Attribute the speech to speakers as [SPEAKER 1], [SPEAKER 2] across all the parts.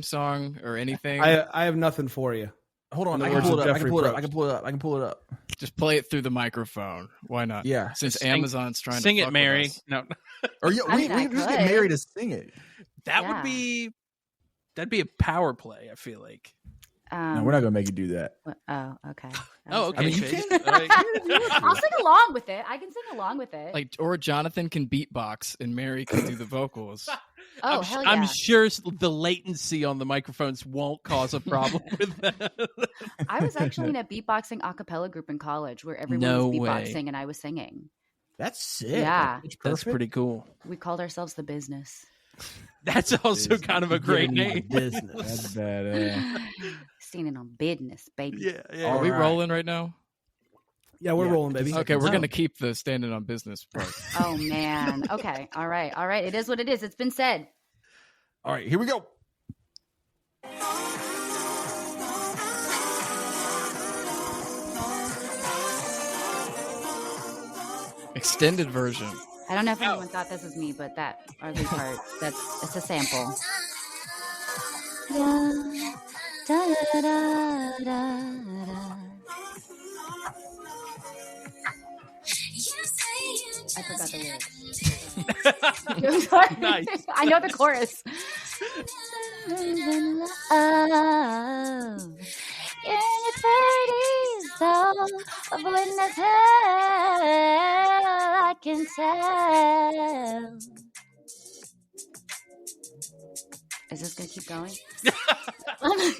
[SPEAKER 1] theme song or anything?
[SPEAKER 2] I have nothing for you.
[SPEAKER 3] Hold on,
[SPEAKER 2] In
[SPEAKER 3] I
[SPEAKER 2] the
[SPEAKER 3] can
[SPEAKER 2] words
[SPEAKER 3] pull
[SPEAKER 2] of
[SPEAKER 3] it up. I can
[SPEAKER 2] Jeffrey
[SPEAKER 3] pull it up.
[SPEAKER 2] Probst.
[SPEAKER 3] I can pull it up. I can pull it up.
[SPEAKER 1] Just play it through the microphone. Why not?
[SPEAKER 3] Yeah.
[SPEAKER 1] Since
[SPEAKER 4] Sing-
[SPEAKER 1] Amazon's trying
[SPEAKER 4] Sing
[SPEAKER 1] to
[SPEAKER 4] it,
[SPEAKER 1] fuck
[SPEAKER 4] Mary.
[SPEAKER 1] with us.
[SPEAKER 4] No,
[SPEAKER 3] Or yeah,
[SPEAKER 5] I
[SPEAKER 3] we
[SPEAKER 5] mean, I
[SPEAKER 3] just get
[SPEAKER 5] could.
[SPEAKER 3] Mary to sing it.
[SPEAKER 4] that
[SPEAKER 5] Yeah.
[SPEAKER 4] would be a power play. I feel like.
[SPEAKER 3] No, we're not gonna make you do that.
[SPEAKER 5] Oh, okay.
[SPEAKER 4] Oh, okay.
[SPEAKER 3] I mean, you
[SPEAKER 4] Chase.
[SPEAKER 3] can.
[SPEAKER 4] All right.
[SPEAKER 5] I'll sing along with it. I can sing along with it.
[SPEAKER 1] Like, or Jonathan can beatbox and Mary can do the vocals.
[SPEAKER 5] oh, hell yeah.
[SPEAKER 4] I'm sure the latency on the microphones won't cause a problem with that.
[SPEAKER 5] I was actually in a beatboxing a cappella group in college where everyone
[SPEAKER 4] No
[SPEAKER 5] was
[SPEAKER 4] way.
[SPEAKER 5] beatboxing and I was singing.
[SPEAKER 3] That's sick.
[SPEAKER 5] Yeah.
[SPEAKER 3] It's
[SPEAKER 4] That's
[SPEAKER 3] perfect.
[SPEAKER 4] pretty cool.
[SPEAKER 5] We called ourselves The Business.
[SPEAKER 4] That's also kind of a great name.
[SPEAKER 2] Business.
[SPEAKER 3] That's bad.
[SPEAKER 5] Standing on business, baby.
[SPEAKER 4] Yeah.
[SPEAKER 1] Are we
[SPEAKER 3] right.
[SPEAKER 1] rolling right now?
[SPEAKER 2] Yeah, we're
[SPEAKER 3] Yeah.
[SPEAKER 2] rolling, baby.
[SPEAKER 1] Okay, we're
[SPEAKER 3] No.
[SPEAKER 1] going to keep the standing on business part.
[SPEAKER 5] Oh, man. Okay. All right. It is what it is. It's been said.
[SPEAKER 3] All right, here we go.
[SPEAKER 1] Extended version.
[SPEAKER 5] I don't know if anyone thought this was me, but that early part, it's a sample. Yeah. Da, da, da, da, da. I forgot the lyrics. I'm sorry.
[SPEAKER 4] Nice.
[SPEAKER 5] I know the chorus. Oh, you're in your 30s, though, avoiding as hell, I can tell. Is this gonna keep going?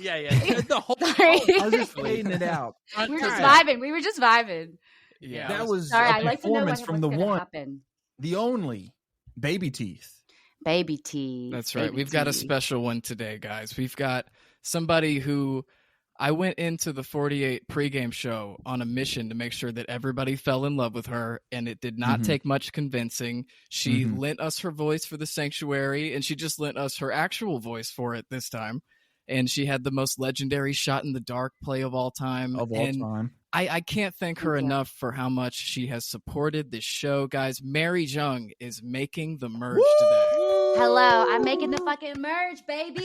[SPEAKER 4] Yeah. The whole
[SPEAKER 5] Sorry.
[SPEAKER 3] I was just fading it out.
[SPEAKER 5] We were just vibing. We were just vibing.
[SPEAKER 1] Yeah.
[SPEAKER 3] That was
[SPEAKER 5] Sorry,
[SPEAKER 3] a
[SPEAKER 5] I like to know
[SPEAKER 3] performance
[SPEAKER 5] what's
[SPEAKER 3] from the
[SPEAKER 5] gonna
[SPEAKER 3] one,
[SPEAKER 5] happen.
[SPEAKER 3] the only, Baby Teeth.
[SPEAKER 5] Baby teeth.
[SPEAKER 1] That's right.
[SPEAKER 5] baby
[SPEAKER 1] We've got a
[SPEAKER 5] teeth.
[SPEAKER 1] special one today, guys. We've got somebody who I went into the 48 pregame show on a mission to make sure that everybody fell in love with her, and it did not
[SPEAKER 3] Mhm.
[SPEAKER 1] take much convincing. She
[SPEAKER 3] Mhm.
[SPEAKER 1] lent us her voice for the sanctuary, and she just lent us her actual voice for it this time. And she had the most legendary shot in the dark play of all time.
[SPEAKER 3] Of all
[SPEAKER 1] and
[SPEAKER 3] time.
[SPEAKER 1] I can't thank her
[SPEAKER 5] Thank you.
[SPEAKER 1] enough for how much she has supported this show, guys. Mary Zheng is making the merge today.
[SPEAKER 5] Hello, I'm making the fucking merge, baby.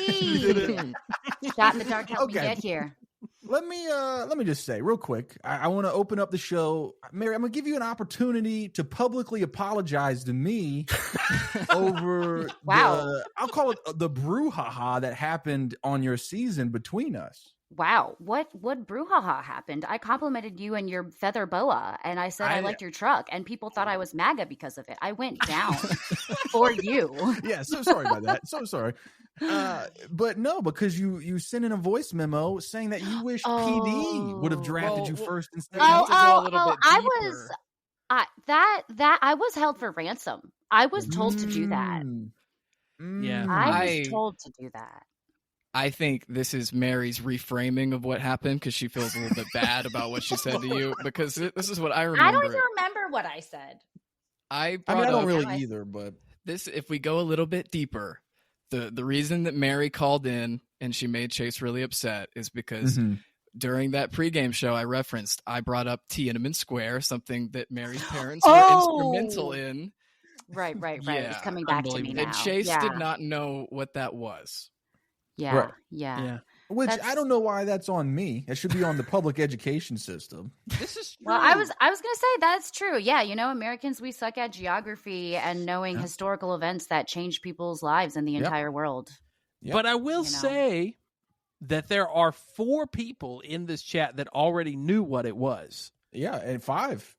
[SPEAKER 5] Shot in the dark helped me
[SPEAKER 3] Okay.
[SPEAKER 5] get here.
[SPEAKER 3] Let me just say real quick. I want to open up the show, Mary. I'm gonna give you an opportunity to publicly apologize to me over
[SPEAKER 5] Wow.
[SPEAKER 3] I'll call it the brouhaha that happened on your season between us.
[SPEAKER 5] Wow, what brouhaha happened? I complimented you and your feather boa, and I said I
[SPEAKER 3] I-
[SPEAKER 5] liked your truck, and people thought I was MAGA because of it. I went down for you.
[SPEAKER 3] Yeah, so sorry about that. So sorry. But no, because you sent in a voice memo saying that you wish PD would have drafted
[SPEAKER 1] Well,
[SPEAKER 3] you
[SPEAKER 1] well,
[SPEAKER 3] first instead
[SPEAKER 1] we have
[SPEAKER 3] of
[SPEAKER 1] to go a little bit
[SPEAKER 5] I
[SPEAKER 1] deeper.
[SPEAKER 5] was that I was held for ransom. I was told to do that.
[SPEAKER 4] Yeah.
[SPEAKER 5] I
[SPEAKER 1] I-
[SPEAKER 5] was told to do that.
[SPEAKER 1] I think this is Mary's reframing of what happened because she feels a little bit bad about what she said to you. Because this is what I remember.
[SPEAKER 5] I don't even remember what I said.
[SPEAKER 1] I
[SPEAKER 3] I
[SPEAKER 1] brought
[SPEAKER 3] mean, I don't
[SPEAKER 1] up
[SPEAKER 3] really
[SPEAKER 5] I-
[SPEAKER 3] either, but
[SPEAKER 1] this. If we go a little bit deeper, the reason that Mary called in and she made Chase really upset is because during that pregame show I referenced, I brought up Tiananmen Square, something that Mary's parents were instrumental in.
[SPEAKER 5] Right.
[SPEAKER 1] Yeah,
[SPEAKER 5] It's coming back to me
[SPEAKER 4] unbelievable.
[SPEAKER 5] now.
[SPEAKER 1] And Chase
[SPEAKER 5] yeah.
[SPEAKER 1] did not know what that was.
[SPEAKER 5] Yeah.
[SPEAKER 3] Right.
[SPEAKER 5] Yeah.
[SPEAKER 3] which
[SPEAKER 5] That's-
[SPEAKER 3] I don't know why that's on me. It should be on the public education system.
[SPEAKER 4] This is true.
[SPEAKER 5] Well, I was gonna say that's true. Yeah, Americans, we suck at geography and knowing historical events that change people's lives in the entire world.
[SPEAKER 3] Yep.
[SPEAKER 4] But I will
[SPEAKER 5] You know.
[SPEAKER 4] say that there are 4 people in this chat that already knew what it was.
[SPEAKER 3] Yeah, and five.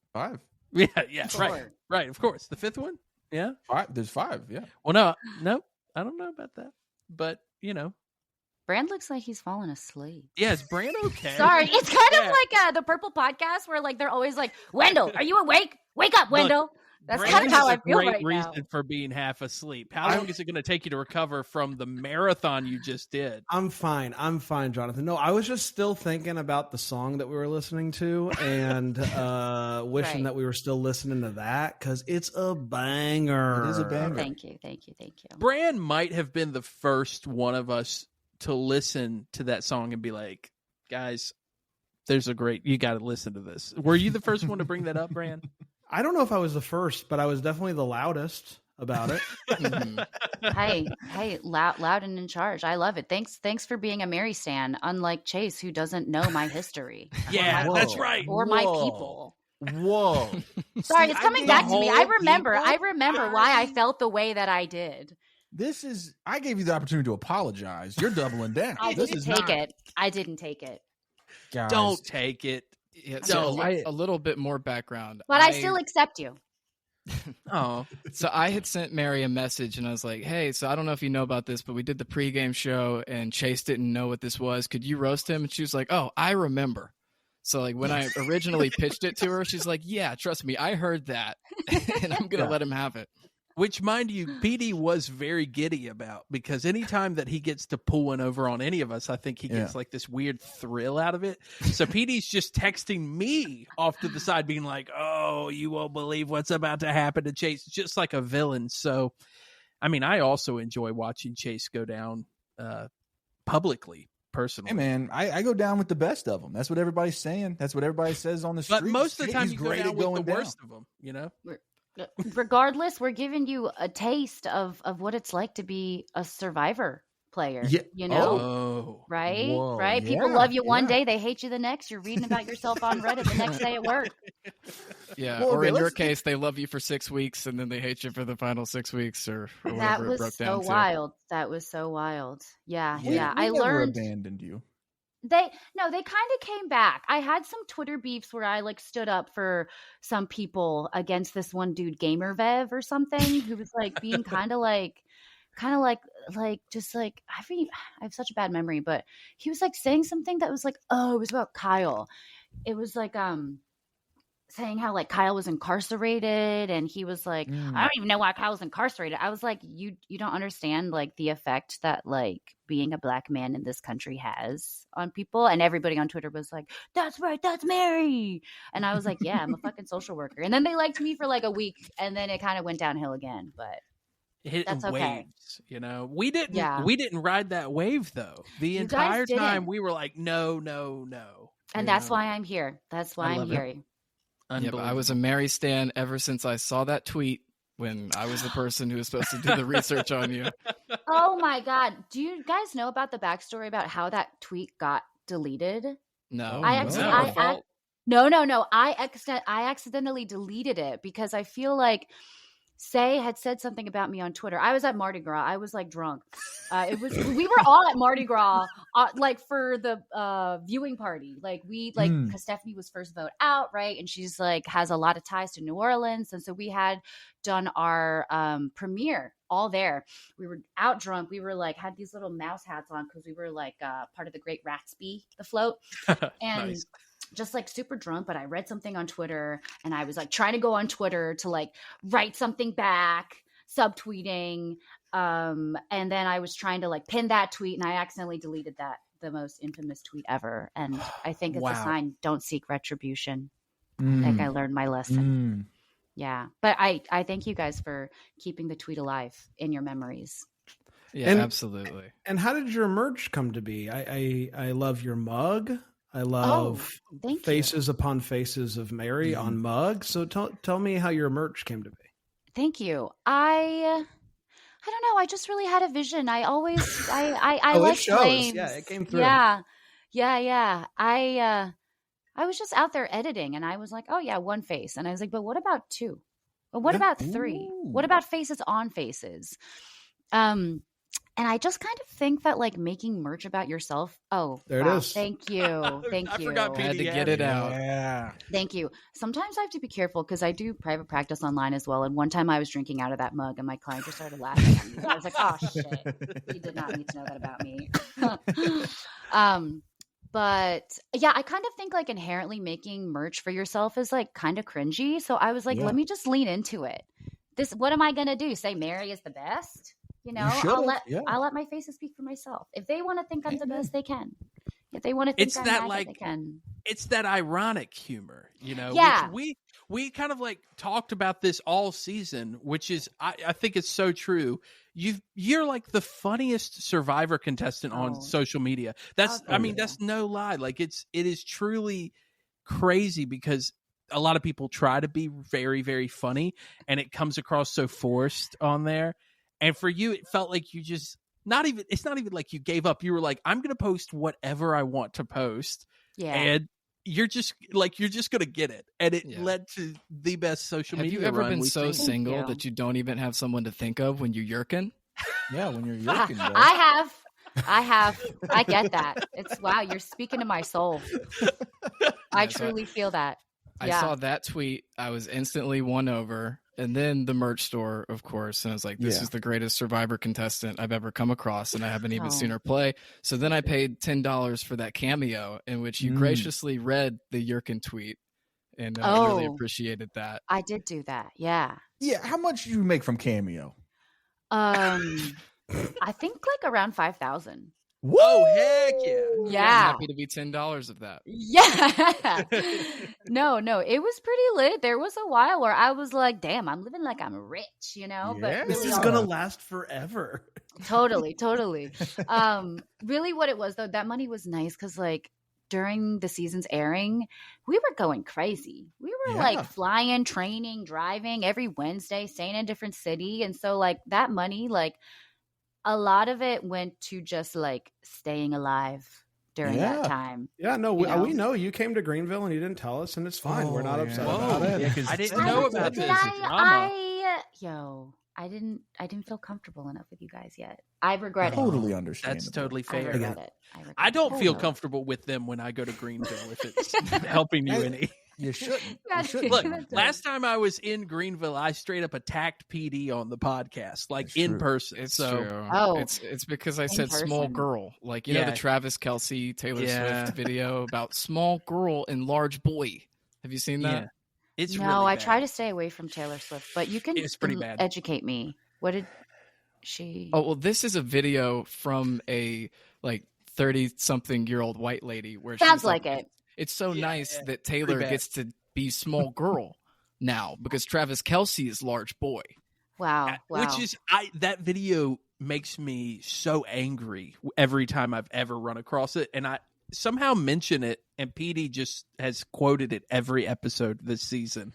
[SPEAKER 4] Yeah,
[SPEAKER 5] Four.
[SPEAKER 4] right. Of course, the 5th one. Yeah.
[SPEAKER 3] There's 5. Yeah.
[SPEAKER 4] Well, no, I don't know about that. But
[SPEAKER 5] Brand looks like he's fallen asleep.
[SPEAKER 4] yeah, is Bran okay?
[SPEAKER 5] Sorry, it's kind
[SPEAKER 4] Yeah.
[SPEAKER 5] of like the Purple podcast where like they're always like, "Wendell, are you awake? Wake up, Wendell." That's
[SPEAKER 4] Brand
[SPEAKER 5] kind of
[SPEAKER 4] has
[SPEAKER 5] how
[SPEAKER 4] a
[SPEAKER 5] I feel
[SPEAKER 4] great
[SPEAKER 5] right
[SPEAKER 4] reason
[SPEAKER 5] now.
[SPEAKER 4] for being half asleep. How long is it going to take you to recover from the marathon you just did?
[SPEAKER 2] I'm fine, Jonathan. No, I was just still thinking about the song that we were listening to and wishing
[SPEAKER 5] Right.
[SPEAKER 2] that we were still listening to that because it's a banger.
[SPEAKER 3] It is a banger.
[SPEAKER 5] Thank you.
[SPEAKER 4] Bran might have been the first one of us to listen to that song and be like, guys, you got to listen to this. Were you the first one to bring that up, Bran?
[SPEAKER 2] I don't know if I was the first, but I was definitely the loudest. about it.
[SPEAKER 5] Hey, loud and in charge. I love it. Thanks for being a Mary stan, unlike Chase, who doesn't know my history.
[SPEAKER 4] Yeah, that's right.
[SPEAKER 5] Or my people.
[SPEAKER 3] Whoa.
[SPEAKER 5] Sorry,
[SPEAKER 3] See,
[SPEAKER 5] it's coming
[SPEAKER 3] I
[SPEAKER 5] back
[SPEAKER 3] gave
[SPEAKER 5] to me.
[SPEAKER 3] you
[SPEAKER 5] I remember
[SPEAKER 3] people-
[SPEAKER 5] why I felt the way that I did.
[SPEAKER 3] I gave you the opportunity to apologize. You're doubling down.
[SPEAKER 5] I
[SPEAKER 3] This
[SPEAKER 5] didn't
[SPEAKER 3] is
[SPEAKER 5] take
[SPEAKER 3] not,
[SPEAKER 5] it. I didn't take it.
[SPEAKER 3] guys.
[SPEAKER 4] Don't take it.
[SPEAKER 1] Yeah, so
[SPEAKER 4] No,
[SPEAKER 1] a little bit more background.
[SPEAKER 5] But I still accept you.
[SPEAKER 4] Oh,
[SPEAKER 1] So I had sent Mary a message and I was like, hey, so I don't know if you know about this, but we did the pregame show and Chase didn't know what this was. Could you roast him? And she was like, oh, I remember. So like when I originally pitched it to her, she's like, yeah, trust me, I heard that and I'm going to let him have it.
[SPEAKER 4] which, mind you, PD was very giddy about, because anytime that he gets to pull one over on any of us, I think he gets like this weird thrill out of it. So PD's just texting me off to the side being like, oh, you won't believe what's about to happen to Chase, just like a villain. So, I mean, I also enjoy watching Chase go down publicly. Personally.
[SPEAKER 3] Hey man, I go down with the best of them. That's what everybody's saying. That's what everybody says on the street.
[SPEAKER 4] But most of the time,
[SPEAKER 3] He's
[SPEAKER 4] you go
[SPEAKER 3] great
[SPEAKER 4] down
[SPEAKER 3] at
[SPEAKER 4] with
[SPEAKER 3] going
[SPEAKER 4] the
[SPEAKER 3] down.
[SPEAKER 4] worst of them, you know?
[SPEAKER 5] Regardless, we're giving you a taste of what it's like to be a Survivor player.
[SPEAKER 3] Yeah.
[SPEAKER 5] You know?
[SPEAKER 4] Oh.
[SPEAKER 5] Right?
[SPEAKER 3] Whoa,
[SPEAKER 5] Right? People
[SPEAKER 3] yeah,
[SPEAKER 5] love you one
[SPEAKER 3] yeah.
[SPEAKER 5] day, they hate you the next. You're reading about yourself on Reddit the next day at work.
[SPEAKER 1] Yeah,
[SPEAKER 3] Well,
[SPEAKER 1] or
[SPEAKER 3] okay,
[SPEAKER 1] in your
[SPEAKER 3] let's-
[SPEAKER 1] case, they love you for 6 weeks and then they hate you for the final 6 weeks or
[SPEAKER 5] That
[SPEAKER 1] whatever it
[SPEAKER 5] was
[SPEAKER 1] broke
[SPEAKER 5] so
[SPEAKER 1] down to.
[SPEAKER 5] wild. That was so wild. Yeah. Yeah.
[SPEAKER 3] We
[SPEAKER 5] I
[SPEAKER 3] never
[SPEAKER 5] learned
[SPEAKER 3] abandoned you.
[SPEAKER 5] they kind of came back. I had some Twitter beefs where I like stood up for some people against this one dude, Gamer Vev or something, who was like being kind of like just like I have such a bad memory, but he was like saying something that was like, oh, it was about Kyle. It was like saying how like Kyle was incarcerated, and he was like, I don't even know why Kyle was incarcerated. I was like, you don't understand like the effect that like being a black man in this country has on people. And everybody on Twitter was like, that's right, that's Mary. And I was like, yeah, I'm a fucking social worker. And then they liked me for like a week, and then it kind of went downhill again. But
[SPEAKER 4] Hit
[SPEAKER 5] that's okay.
[SPEAKER 4] waves, you know. We didn't ride that wave though. The
[SPEAKER 5] You
[SPEAKER 4] entire
[SPEAKER 5] guys
[SPEAKER 4] time
[SPEAKER 5] didn't.
[SPEAKER 4] we were like, no.
[SPEAKER 5] And that's why I'm here. That's why I'm
[SPEAKER 4] love it.
[SPEAKER 5] here.
[SPEAKER 1] Yeah, but I was a Mary stan ever since I saw that tweet when I was the person who was supposed to do the research on you.
[SPEAKER 5] Oh my God. Do you guys know about the backstory about how that tweet got deleted?
[SPEAKER 1] No,
[SPEAKER 5] I
[SPEAKER 1] was
[SPEAKER 5] actually,
[SPEAKER 1] that our fault?
[SPEAKER 5] No. I accidentally deleted it because I feel like Say had said something about me on Twitter. I was at Mardi Gras. I was like drunk. We were all at Mardi Gras, like for the viewing party. Like because Stephanie was first vote out, right? And she's like has a lot of ties to New Orleans, and so we had done our premiere all there. We were out drunk. We were like had these little mouse hats on because we were like part of the Great Ratsby, the float, and.
[SPEAKER 4] Nice.
[SPEAKER 5] Just like super drunk, but I read something on Twitter and I was like trying to go on Twitter to like write something back, subtweeting. And then I was trying to like pin that tweet and I accidentally deleted that, the most infamous tweet ever. And I think it's a sign, don't seek retribution. I think I learned my lesson. Yeah. But I thank you guys for keeping the tweet alive in your memories.
[SPEAKER 1] Yeah, absolutely.
[SPEAKER 2] And how did your merch come to be? I love your mug. I love
[SPEAKER 5] thank
[SPEAKER 2] faces upon faces of Mary on mug. So tell me how your merch came to be.
[SPEAKER 5] Thank you. I don't know. I just really had a vision. I always I
[SPEAKER 2] Oh,
[SPEAKER 5] like
[SPEAKER 2] it shows.
[SPEAKER 5] flames.
[SPEAKER 2] Yeah, it came through.
[SPEAKER 5] Yeah. I was just out there editing and I was like, oh yeah, one face. And I was like, but what about two? But what about three? What about faces on faces? And I just kind of think that like making merch about yourself. Oh,
[SPEAKER 2] there
[SPEAKER 5] wow.
[SPEAKER 2] it is.
[SPEAKER 5] Thank you. Thank
[SPEAKER 4] I
[SPEAKER 5] you.
[SPEAKER 4] forgot
[SPEAKER 1] I had to
[SPEAKER 4] PD
[SPEAKER 1] get it out.
[SPEAKER 3] Yeah.
[SPEAKER 5] Thank you. Sometimes I have to be careful because I do private practice online as well. And one time I was drinking out of that mug and my client just started laughing at me. And I was like, oh shit, you did not need to know that about me. But yeah, I kind of think like inherently making merch for yourself is like kind of cringy. So I was like, let me just lean into it. What am I going to do? Say Mary is the best? You know, I'll let my faces speak for myself. If they want to think I'm the best, they can. If they want to think I'm maggot, they can.
[SPEAKER 4] It's that ironic humor, you know.
[SPEAKER 5] Yeah.
[SPEAKER 4] Which we kind of like talked about this all season, which is I think it's so true. You're like the funniest Survivor contestant on social media. That's that's no lie. Like it is truly crazy because a lot of people try to be very, very funny, and it comes across so forced on there. And for you, it felt like you just it's not even like you gave up. You were like, I'm going to post whatever I want to post.
[SPEAKER 5] Yeah.
[SPEAKER 4] And you're just going to get it. And it led to the best social media.
[SPEAKER 1] Have you ever
[SPEAKER 4] run
[SPEAKER 1] been
[SPEAKER 4] we've
[SPEAKER 1] so
[SPEAKER 4] seen.
[SPEAKER 1] single that you don't even have someone to think of when you're yerking?
[SPEAKER 3] Yeah, when you're yerking. Bro.
[SPEAKER 5] I have. I get that. It's wow. You're speaking to my soul. I truly feel that.
[SPEAKER 1] I saw that tweet. I was instantly won over. And then the merch store, of course. And I was like, this is the greatest Survivor contestant I've ever come across. And I haven't even seen her play. So then I paid $10 for that cameo in which you graciously read the Yerkin tweet. And I really appreciated that.
[SPEAKER 5] I did do that. Yeah.
[SPEAKER 3] Yeah. How much do you make from Cameo?
[SPEAKER 5] I think like around 5,000.
[SPEAKER 4] Whoa, heck yeah.
[SPEAKER 5] Yeah.
[SPEAKER 1] I'm happy to be $10 of that.
[SPEAKER 5] Yeah. No, it was pretty lit. There was a while where I was like, damn, I'm living like I'm rich, you know?
[SPEAKER 3] Yeah.
[SPEAKER 5] But
[SPEAKER 2] This
[SPEAKER 5] really
[SPEAKER 2] is going to last forever.
[SPEAKER 5] Totally. Really what it was though, that money was nice because like during the season's airing, we were going crazy. We were like flying, training, driving every Wednesday, staying in a different city. And so like that money, like a lot of it went to just like staying alive during that time.
[SPEAKER 2] Yeah, no, we know you came to Greenville and you didn't tell us, and it's fine. We're not upset about it.
[SPEAKER 3] Yeah,
[SPEAKER 4] I didn't know about this drama.
[SPEAKER 5] I didn't feel comfortable enough with you guys yet. I regret it.
[SPEAKER 3] Totally understand.
[SPEAKER 4] That's totally
[SPEAKER 5] I
[SPEAKER 4] fair.
[SPEAKER 5] regret it.
[SPEAKER 4] I don't feel comfortable with them when I go to Greenville if it's helping you any.
[SPEAKER 3] You shouldn't.
[SPEAKER 4] Look, last time I was in Greenville, I straight up attacked PD on the podcast, like in person.
[SPEAKER 1] It's
[SPEAKER 4] so
[SPEAKER 1] true.
[SPEAKER 5] Oh.
[SPEAKER 1] It's because I said small girl. Like, you know, the Travis Kelce, Taylor Swift video about small girl and large boy. Have you seen that?
[SPEAKER 4] Yeah. It's
[SPEAKER 5] no,
[SPEAKER 4] really
[SPEAKER 5] I
[SPEAKER 4] bad.
[SPEAKER 5] try to stay away from Taylor Swift, but you can
[SPEAKER 4] It's pretty bad.
[SPEAKER 5] educate me. What did she?
[SPEAKER 1] Oh, well, this is a video from a like 30-something-year-old white lady where
[SPEAKER 5] Sounds
[SPEAKER 1] she's
[SPEAKER 5] like it.
[SPEAKER 1] It's so nice that Taylor gets to be small girl now because Travis Kelce is large boy.
[SPEAKER 5] Wow.
[SPEAKER 4] Which is that video makes me so angry every time I've ever run across it, and I somehow mention it, and PD just has quoted it every episode this season.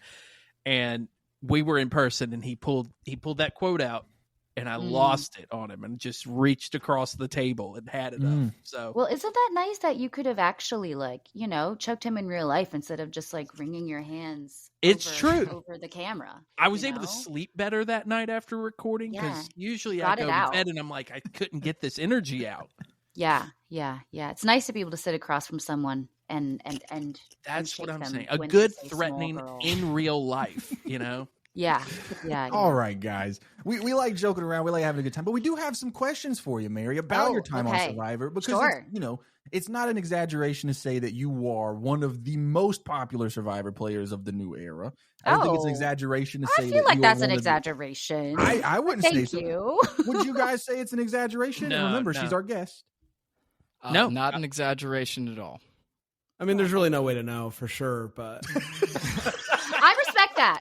[SPEAKER 4] And we were in person, and he pulled that quote out, and I lost it on him and just reached across the table and had it up. So,
[SPEAKER 5] well, isn't that nice that you could have actually like, you know, choked him in real life instead of just like wringing your hands over the camera.
[SPEAKER 4] I was able to sleep better that night after recording because usually I go to bed and I'm like, I couldn't get this energy out.
[SPEAKER 5] Yeah. It's nice to be able to sit across from someone and
[SPEAKER 4] that's what I'm saying. A good threatening in real life, you know?
[SPEAKER 5] Yeah.
[SPEAKER 3] All right, guys. We like joking around. We like having a good time. But we do have some questions for you, Mary, about your time on Survivor. Because, it's not an exaggeration to say that you are one of the most popular Survivor players of the new era. I don't think it's an exaggeration to say that. I feel
[SPEAKER 5] like that's an exaggeration.
[SPEAKER 3] I wouldn't say so.
[SPEAKER 5] Thank you.
[SPEAKER 3] Would you guys say it's an exaggeration?
[SPEAKER 4] No,
[SPEAKER 3] and remember,
[SPEAKER 4] no.
[SPEAKER 3] she's our guest.
[SPEAKER 1] No, not an exaggeration at all.
[SPEAKER 2] I mean, there's really no way to know for sure, but
[SPEAKER 5] I respect that.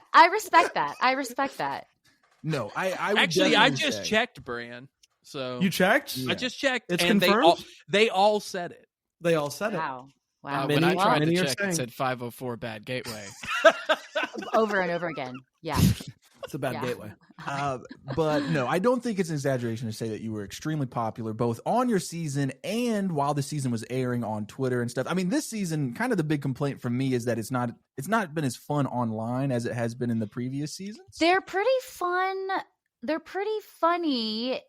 [SPEAKER 3] No, I would
[SPEAKER 4] actually, I just
[SPEAKER 3] say.
[SPEAKER 4] checked, Bran. So
[SPEAKER 2] you checked?
[SPEAKER 4] I just checked.
[SPEAKER 2] It's
[SPEAKER 4] and
[SPEAKER 2] confirmed?
[SPEAKER 4] They all said it.
[SPEAKER 2] They all said it.
[SPEAKER 5] Wow.
[SPEAKER 1] When I tried to check, it said 504 bad gateway.
[SPEAKER 5] Over and over again. Yeah.
[SPEAKER 2] It's a bad gateway.
[SPEAKER 3] But no, I don't think it's an exaggeration to say that you were extremely popular both on your season and while the season was airing on Twitter and stuff. I mean, this season, kind of the big complaint from me is that it's not been as fun online as it has been in the previous seasons.
[SPEAKER 5] They're pretty fun. They're pretty funny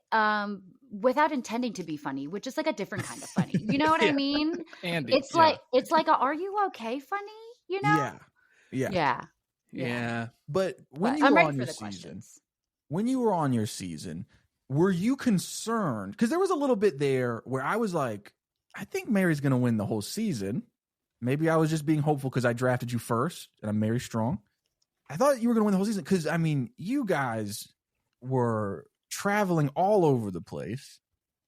[SPEAKER 5] without intending to be funny, which is like a different kind of funny. You know what I mean?
[SPEAKER 1] Andy,
[SPEAKER 5] it's like a are you okay funny? You know?
[SPEAKER 3] Yeah. But when you were on your season, were you concerned? Because there was a little bit there where I was like, I think Mary's going to win the whole season. Maybe I was just being hopeful because I drafted you first and I'm Mary Strong. I thought you were going to win the whole season because, I mean, you guys were traveling all over the place.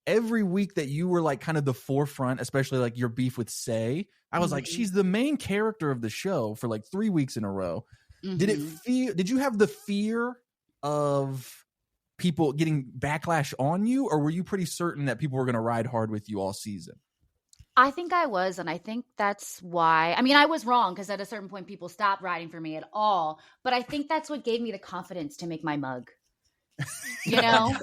[SPEAKER 3] Every week that you were like kind of the forefront, especially like your beef with Say, I was like, she's the main character of the show for like 3 weeks in a row. Did you have the fear of people getting backlash on you, or were you pretty certain that people were going to ride hard with you all season?
[SPEAKER 5] I think I was, and I think that's why. I mean, I was wrong because at a certain point, people stopped writing for me at all. But I think that's what gave me the confidence to make my mug. You know,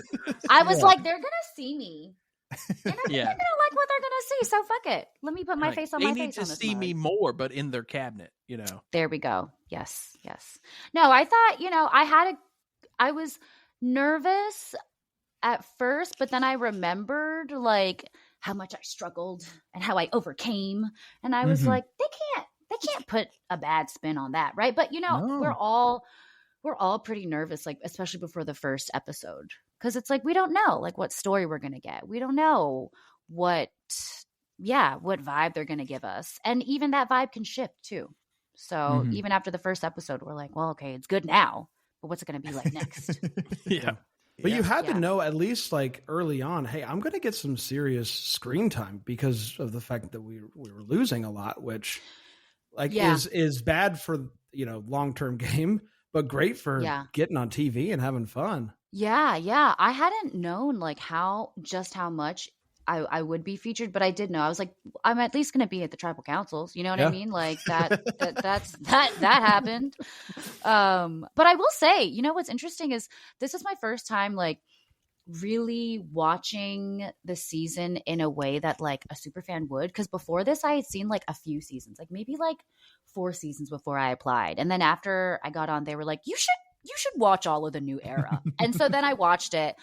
[SPEAKER 5] I was like, they're gonna see me, and they're gonna like what they're gonna see. So fuck it. Let me put my face on my face.
[SPEAKER 4] They need to see
[SPEAKER 5] mug.
[SPEAKER 4] me more, but in their cabinet. You know.
[SPEAKER 5] There we go. Yes. No, I thought I was nervous at first, but then I remembered like how much I struggled and how I overcame, and I was like, they can't put a bad spin on that, right? But we're all pretty nervous, like especially before the first episode, because it's like we don't know like what story we're gonna get. We don't know what vibe they're gonna give us, and even that vibe can shift too. So even after the first episode, we're like, well, okay, it's good now, but what's it gonna be like next?
[SPEAKER 4] Yeah.
[SPEAKER 2] But you had to know at least like early on, hey, I'm going to get some serious screen time because of the fact that we were losing a lot, which like is bad for, long-term game, but great for getting on TV and having fun.
[SPEAKER 5] Yeah. I hadn't known like how much I would be featured, but I did know. I was like, I'm at least going to be at the tribal councils. You know what I mean? Like that happened. But I will say, what's interesting is this is my first time like really watching the season in a way that like a super fan would. Because before this, I had seen like a few seasons, like maybe like 4 seasons before I applied. And then after I got on, they were like, you should watch all of the new era. And so then I watched it.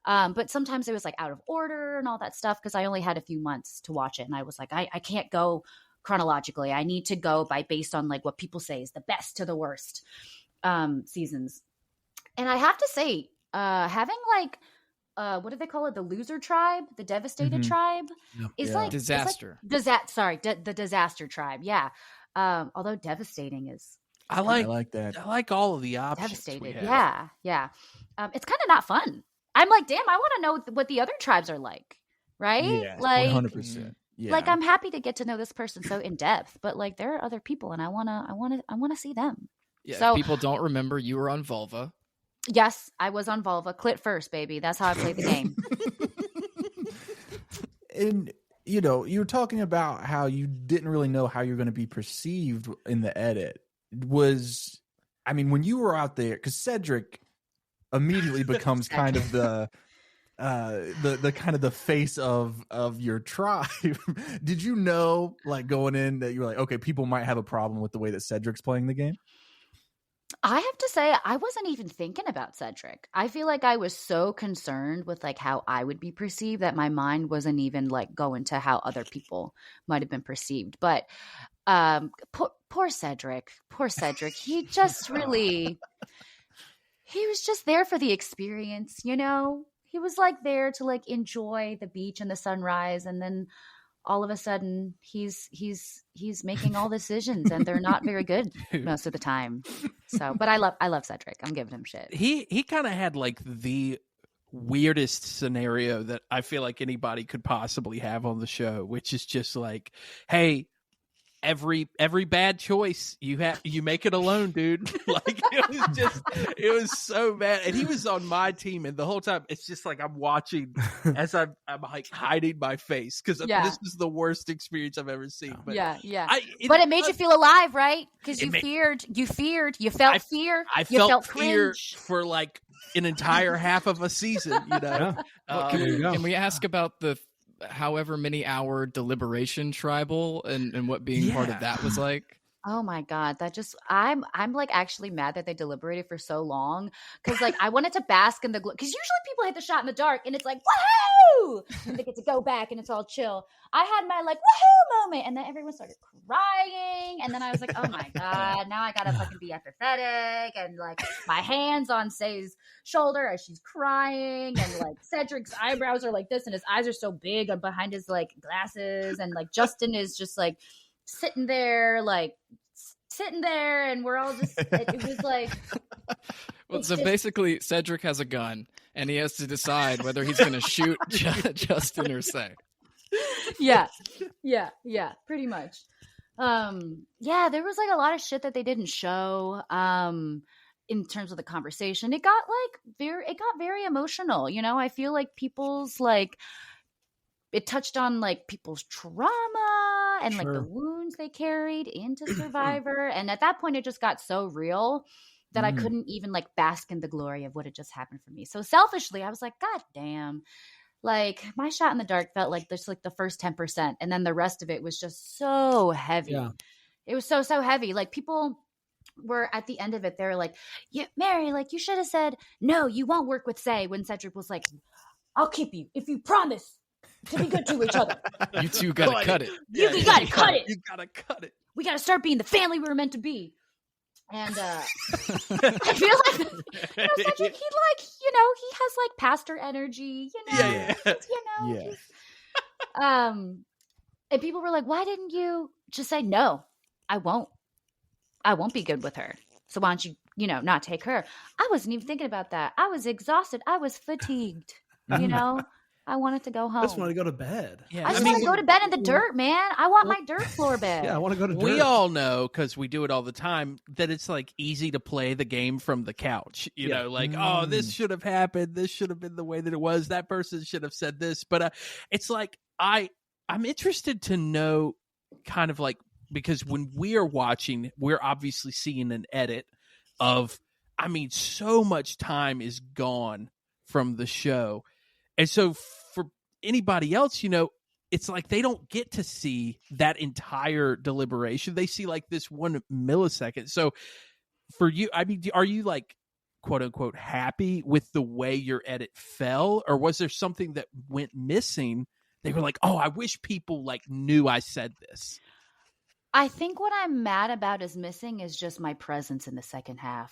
[SPEAKER 5] But sometimes it was like out of order and all that stuff because I only had a few months to watch it. And I was like, I can't go chronologically. I need to go based on like what people say is the best to the worst seasons. And I have to say, having like, what do they call it? The loser tribe, the devastated tribe is like
[SPEAKER 1] disaster.
[SPEAKER 5] The disaster tribe. Yeah. Although devastating is.
[SPEAKER 3] I like that.
[SPEAKER 4] I like all of the options.
[SPEAKER 5] Devastated. Yeah. It's kind of not fun. I'm like, damn, I want to know what the other tribes are like, right?
[SPEAKER 3] Yeah,
[SPEAKER 5] like
[SPEAKER 3] 100%. Yeah.
[SPEAKER 5] Like I'm happy to get to know this person so in depth, but like there are other people, and I wanna see them.
[SPEAKER 1] Yeah.
[SPEAKER 5] So
[SPEAKER 1] if people don't remember, you were on Vulva.
[SPEAKER 5] Yes, I was on Vulva. Clit first, baby. That's how I played the game.
[SPEAKER 3] And you were talking about how you didn't really know how you're going to be perceived in the edit. When you were out there, because Cedric immediately becomes kind of the kind of the face of your tribe. Did you know, like going in, that you were like, okay, people might have a problem with the way that Cedric's playing the game?
[SPEAKER 5] I have to say, I wasn't even thinking about Cedric. I feel like I was so concerned with like how I would be perceived that my mind wasn't even like going to how other people might have been perceived. But poor Cedric. He just really, he was just there for the experience, He was like there to like enjoy the beach and the sunrise, and then all of a sudden he's making all decisions and they're not very good most of the time. So, but I love Cedric. I'm giving him shit.
[SPEAKER 4] He kind of had like the weirdest scenario that I feel like anybody could possibly have on the show, which is just like, hey, every bad choice you make it alone, dude. Like it was so bad. And he was on my team, and the whole time it's just like I'm watching as I'm like hiding my face because this is the worst experience I've ever seen. But
[SPEAKER 5] but it made you feel alive, right? Because you felt fear.
[SPEAKER 4] I felt fear for like an entire half of a season.
[SPEAKER 1] Well, can we ask about the however many hour deliberation tribal and what being part of that was like?
[SPEAKER 5] Oh my God. I'm like actually mad that they deliberated for so long. Cause like I wanted to bask in the glow. Cause usually people hit the shot in the dark and it's like, woohoo! And they get to go back and it's all chill. I had my like woohoo moment, and then everyone started crying. And then I was like, oh my God, now I gotta fucking be empathetic. And like my hands on Say's shoulder as she's crying. And like Cedric's eyebrows are like this and his eyes are so big and behind his like glasses. And like Justin is just like sitting there and we're all just it was like
[SPEAKER 1] basically Cedric has a gun and he has to decide whether he's going to shoot Justin or Say.
[SPEAKER 5] Yeah, pretty much. There was like a lot of shit that they didn't show in terms of the conversation. It got very emotional, I feel like people's like it touched on like people's trauma and like the wounds they carried into Survivor. And at that point, it just got so real that I couldn't even like bask in the glory of what had just happened for me. So selfishly, I was like, God damn, like my shot in the dark felt like this, like the first 10%. And then the rest of it was just so heavy. Yeah. It was so heavy. Like people were at the end of it, they were like, yeah, Mary, like you should have said, no, you won't work with Say, when Cedric was like, I'll keep you if you promise to be good to each other.
[SPEAKER 1] You two gotta cut it.
[SPEAKER 5] You gotta cut it.
[SPEAKER 4] You gotta cut it.
[SPEAKER 5] We gotta start being the family we were meant to be. And I feel like, Cedric, he like, he has like pastor energy, and people were like, why didn't you just say, no, I won't be good with her. So why don't you, not take her? I wasn't even thinking about that. I was exhausted. I was fatigued, I wanted to go home.
[SPEAKER 2] I just want to go to bed.
[SPEAKER 5] Yeah, I just want to go to bed in the dirt, man. I want my dirt floor bed.
[SPEAKER 2] Yeah, I want to go to dirt.
[SPEAKER 4] We all know, because we do it all the time, that it's like easy to play the game from the couch. You know, like, oh, this should have happened. This should have been the way that it was. That person should have said this. But it's like, I'm interested to know kind of like, because when we are watching, we're obviously seeing an edit of, so much time is gone from the show. And so for anybody else, it's like they don't get to see that entire deliberation. They see like this 1 millisecond. So for you, are you like, quote unquote, happy with the way your edit fell? Or was there something that went missing? They were like, oh, I wish people like knew I said this.
[SPEAKER 5] I think what I'm mad about is missing is just my presence in the second half.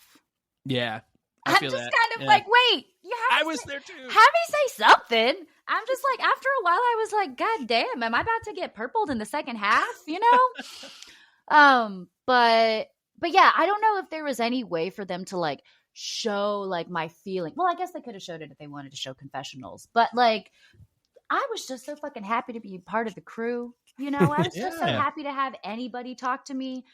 [SPEAKER 4] Yeah.
[SPEAKER 5] I'm just kind of like, wait,
[SPEAKER 4] I was there too.
[SPEAKER 5] Have me say something. I'm just like, after a while, I was like, God damn, am I about to get purpled in the second half? But yeah, I don't know if there was any way for them to like show like my feeling. Well, I guess they could have showed it if they wanted to show confessionals, but like, I was just so fucking happy to be part of the crew. I was just so happy to have anybody talk to me.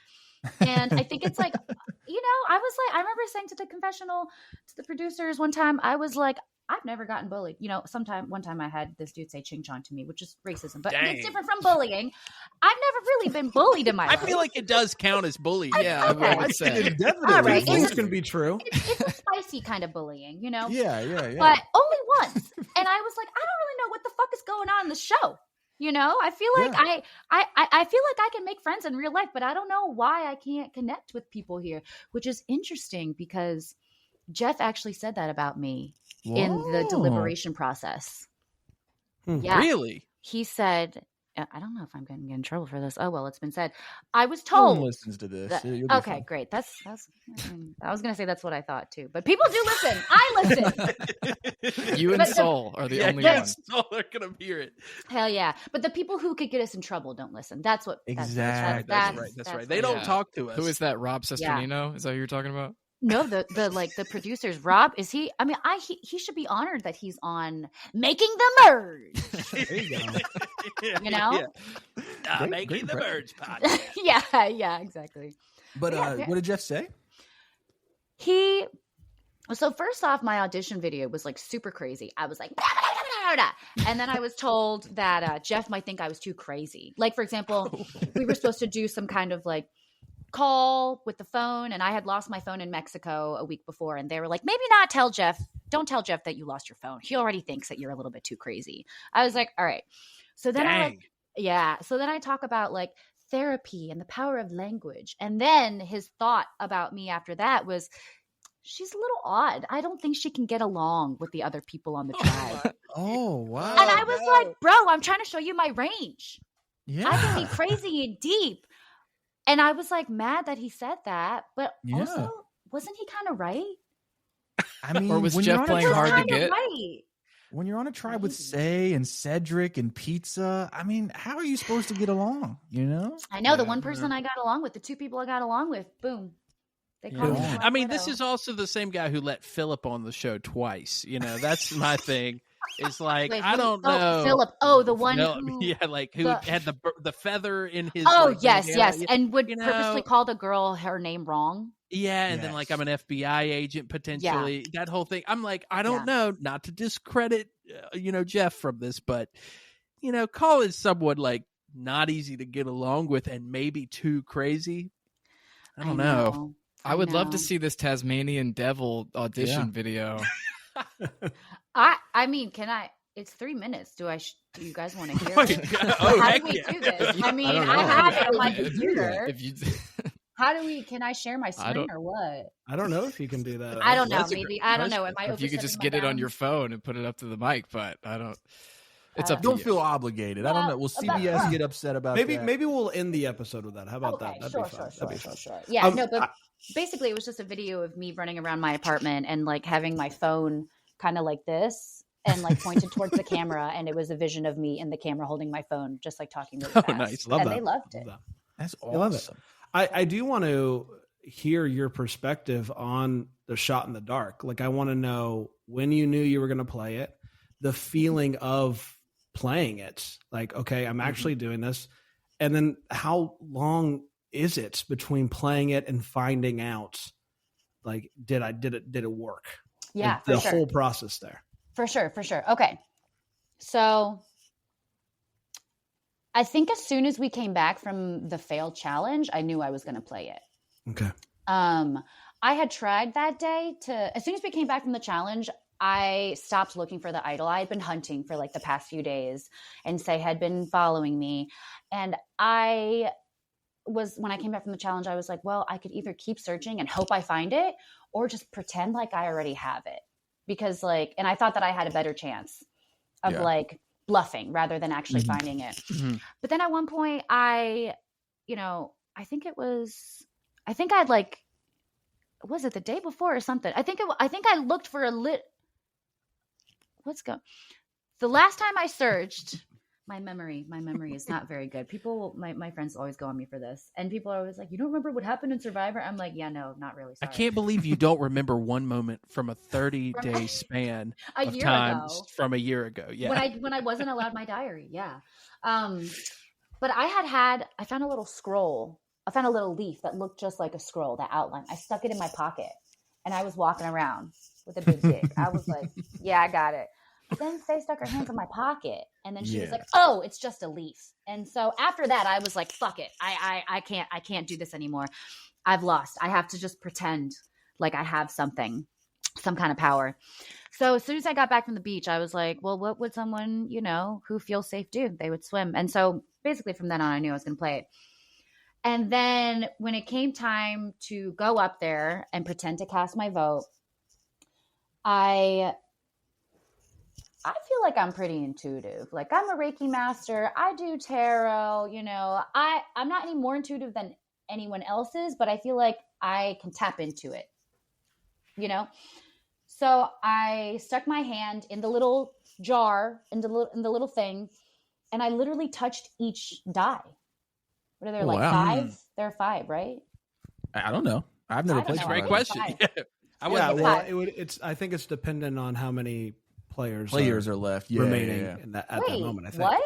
[SPEAKER 5] And I think it's like, I remember saying to the confessional, to the producers one time, I was like, I've never gotten bullied. One time I had this dude say ching chong to me, which is racism, but it's different from bullying. I've never really been bullied in my life.
[SPEAKER 4] I feel like it does count as bullying.
[SPEAKER 1] I would say.
[SPEAKER 2] It definitely. All right, it's going to be true.
[SPEAKER 5] It's a spicy kind of bullying,
[SPEAKER 3] Yeah.
[SPEAKER 5] But only once. And I was like, I don't really know what the fuck is going on in the show. I feel like I feel like I can make friends in real life, but I don't know why I can't connect with people here, which is interesting because Jeff actually said that about me in the deliberation process. Yeah.
[SPEAKER 4] Really?
[SPEAKER 5] He said, I don't know if I'm going to get in trouble for this. Oh, well, it's been said. I was told.
[SPEAKER 3] No one listens to this.
[SPEAKER 5] Okay, great. I was going to say that's what I thought too, but people do listen. I listen.
[SPEAKER 1] You and Soul are the only ones.
[SPEAKER 4] Soul are going to hear it.
[SPEAKER 5] Hell yeah. But the people who could get us in trouble don't listen. That's what.
[SPEAKER 3] Exactly.
[SPEAKER 4] That's right. They don't talk to us.
[SPEAKER 1] Who is that? Rob Sesternino? Is that who you're talking about?
[SPEAKER 5] No, the producers. Rob, is he? I mean, he should be honored that he's on Making the Merge.
[SPEAKER 2] There you go.
[SPEAKER 4] Making the Merge podcast.
[SPEAKER 5] yeah, exactly.
[SPEAKER 3] But what did Jeff say?
[SPEAKER 5] So first off, my audition video was like super crazy. I was like, and then I was told that Jeff might think I was too crazy. Like, for example, we were supposed to do some kind of like call with the phone, and I had lost my phone in Mexico a week before, and they were like, maybe not tell Jeff. Don't tell Jeff that you lost your phone. He already thinks that you're a little bit too crazy. I was like, all right. So then So then I talk about like therapy and the power of language. And then his thought about me after that was, she's a little odd. I don't think she can get along with the other people on the tribe.
[SPEAKER 3] Oh, wow.
[SPEAKER 5] And I was like, bro, I'm trying to show you my range. Yeah. I can be crazy and deep. And I was like mad that he said that, but also, wasn't he kind of right?
[SPEAKER 3] I mean,
[SPEAKER 1] or was Jeff playing hard to get?
[SPEAKER 5] Right.
[SPEAKER 3] When you're on a tribe with Say and Cedric and Pizza, I mean, how are you supposed to get along?
[SPEAKER 5] I know the one person I got along with, the two people I got along with, boom. They called me.
[SPEAKER 4] I mean, this is also the same guy who let Philip on the show twice. That's my thing. It's like, I don't know.
[SPEAKER 5] Philip. The one who...
[SPEAKER 4] Yeah, like who had the feather in his...
[SPEAKER 5] Oh, like, yes. And would purposely call the girl her name wrong.
[SPEAKER 4] Yeah, and then like, I'm an FBI agent potentially. That whole thing. I'm like, I don't know, not to discredit, Jeff from this, but Colin's someone like not easy to get along with and maybe too crazy. I don't know.
[SPEAKER 1] I would love to see this Tasmanian devil audition video.
[SPEAKER 5] I mean, can I? It's 3 minutes. Do you guys want to hear it? How do we do this? I mean, I have it on my computer. Can I share my screen or what?
[SPEAKER 2] I don't know if you can do that.
[SPEAKER 5] I don't know. Maybe. I don't know. Am I
[SPEAKER 1] if you could just get it on your phone and put it up to the mic, but I don't. It's up to you.
[SPEAKER 3] Don't feel obligated. I don't know. Will CBS get upset about that?
[SPEAKER 2] Maybe we'll end the episode with that. How about that? That'd be fun.
[SPEAKER 5] Sure. Yeah, but basically it was just a video of me running around my apartment and like having my phone kind of like this and like pointed towards the camera, and it was a vision of me in the camera holding my phone, just like talking really fast.
[SPEAKER 2] Nice.
[SPEAKER 5] Love that. They loved it.
[SPEAKER 3] That's awesome.
[SPEAKER 2] I love it. I do want to hear your perspective on the shot in the dark. Like, I want to know when you knew you were going to play it, the feeling of playing it. Like, okay, I'm actually doing this. And then how long is it between playing it and finding out, like, did it work?
[SPEAKER 5] Yeah,
[SPEAKER 2] like, the whole process there.
[SPEAKER 5] For sure. Okay. So I think as soon as we came back from the failed challenge, I knew I was going to play it.
[SPEAKER 2] Okay.
[SPEAKER 5] I had tried that day as soon as we came back from the challenge, I stopped looking for the idol. I had been hunting for like the past few days, and Say had been following me. And when I came back from the challenge, I was like, well, I could either keep searching and hope I find it, or just pretend like I already have it. Because and I thought that I had a better chance of like bluffing rather than actually finding it. Mm-hmm. But then at one point I I'd like, was it the day before or something? I think I looked for the last time I searched, my memory is not very good. People, my friends always go on me for this. And people are always like, you don't remember what happened in Survivor? I'm like, yeah, no, not really. Sorry.
[SPEAKER 4] I can't believe you don't remember one moment from a 30-day span of time from a year ago. Yeah.
[SPEAKER 5] When I wasn't allowed my diary. Yeah. But I found a little scroll. I found a little leaf that looked just like a scroll, that outline. I stuck it in my pocket and I was walking around with a big dick. I was like, yeah, I got it. But then Faye stuck her hands in my pocket, and then she was like, oh, it's just a leaf. And so after that, I was like, fuck it. I can't do this anymore. I've lost. I have to just pretend like I have some kind of power. So as soon as I got back from the beach, I was like, well, what would someone, who feels safe do? They would swim. And so basically from then on, I knew I was going to play it. And then when it came time to go up there and pretend to cast my vote, I feel like I'm pretty intuitive. Like, I'm a Reiki master. I do tarot, I'm not any more intuitive than anyone else is, but I feel like I can tap into it, So I stuck my hand in the little jar, in the little thing, and I literally touched each die. What are there, five? There are 5, right?
[SPEAKER 3] I don't know. I've never played.
[SPEAKER 4] Great question.
[SPEAKER 2] I think it's dependent on how many players
[SPEAKER 3] are left
[SPEAKER 2] remaining at that moment. I think.
[SPEAKER 5] What?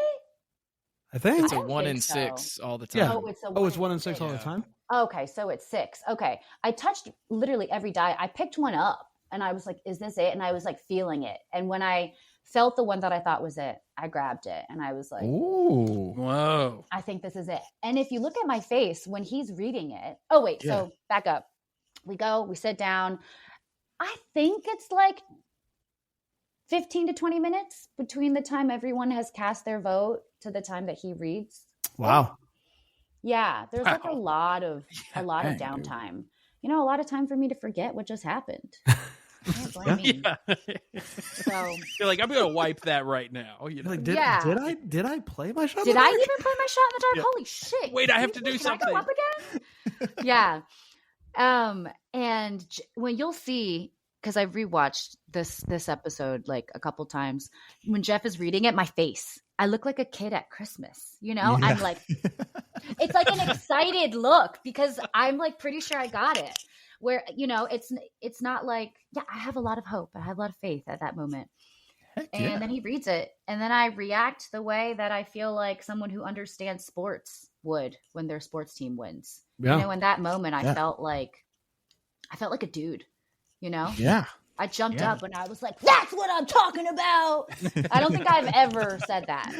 [SPEAKER 2] I think
[SPEAKER 1] it's a 1 in 6 all the time.
[SPEAKER 2] Yeah. It's 1 in 6 all the time.
[SPEAKER 5] Okay, so it's 6. Okay, I touched literally every die. I picked one up, and I was like, "Is this it?" And I was like feeling it. And when I felt the one that I thought was it, I grabbed it, and I was like,
[SPEAKER 3] "Ooh,
[SPEAKER 4] whoa!
[SPEAKER 5] I think this is it." And if you look at my face when he's reading it, so back up. We sit down. I think it's like 15 to 20 minutes between the time everyone has cast their vote to the time that he reads.
[SPEAKER 2] Wow.
[SPEAKER 5] Yeah. There's like a lot of downtime. A lot of time for me to forget what just happened. So
[SPEAKER 4] you're like, I'm going to wipe that right now.
[SPEAKER 2] Like, did I play my shot?
[SPEAKER 5] Did I even play my shot in the dark? Yeah. Holy shit.
[SPEAKER 4] Wait, I have to do something.
[SPEAKER 5] Can I go up again? Yeah. And when you'll see, because I've rewatched this episode like a couple times, when Jeff is reading it, my face, I look like a kid at Christmas, I'm like, it's like an excited look because I'm like pretty sure I got it. Where, it's not like, I have a lot of hope. I have a lot of faith at that moment. And then he reads it. And then I react the way that I feel like someone who understands sports would when their sports team wins. In that moment, I felt like a dude,
[SPEAKER 3] Yeah.
[SPEAKER 5] I jumped up and I was like, "That's what I'm talking about." I don't think I've ever said that,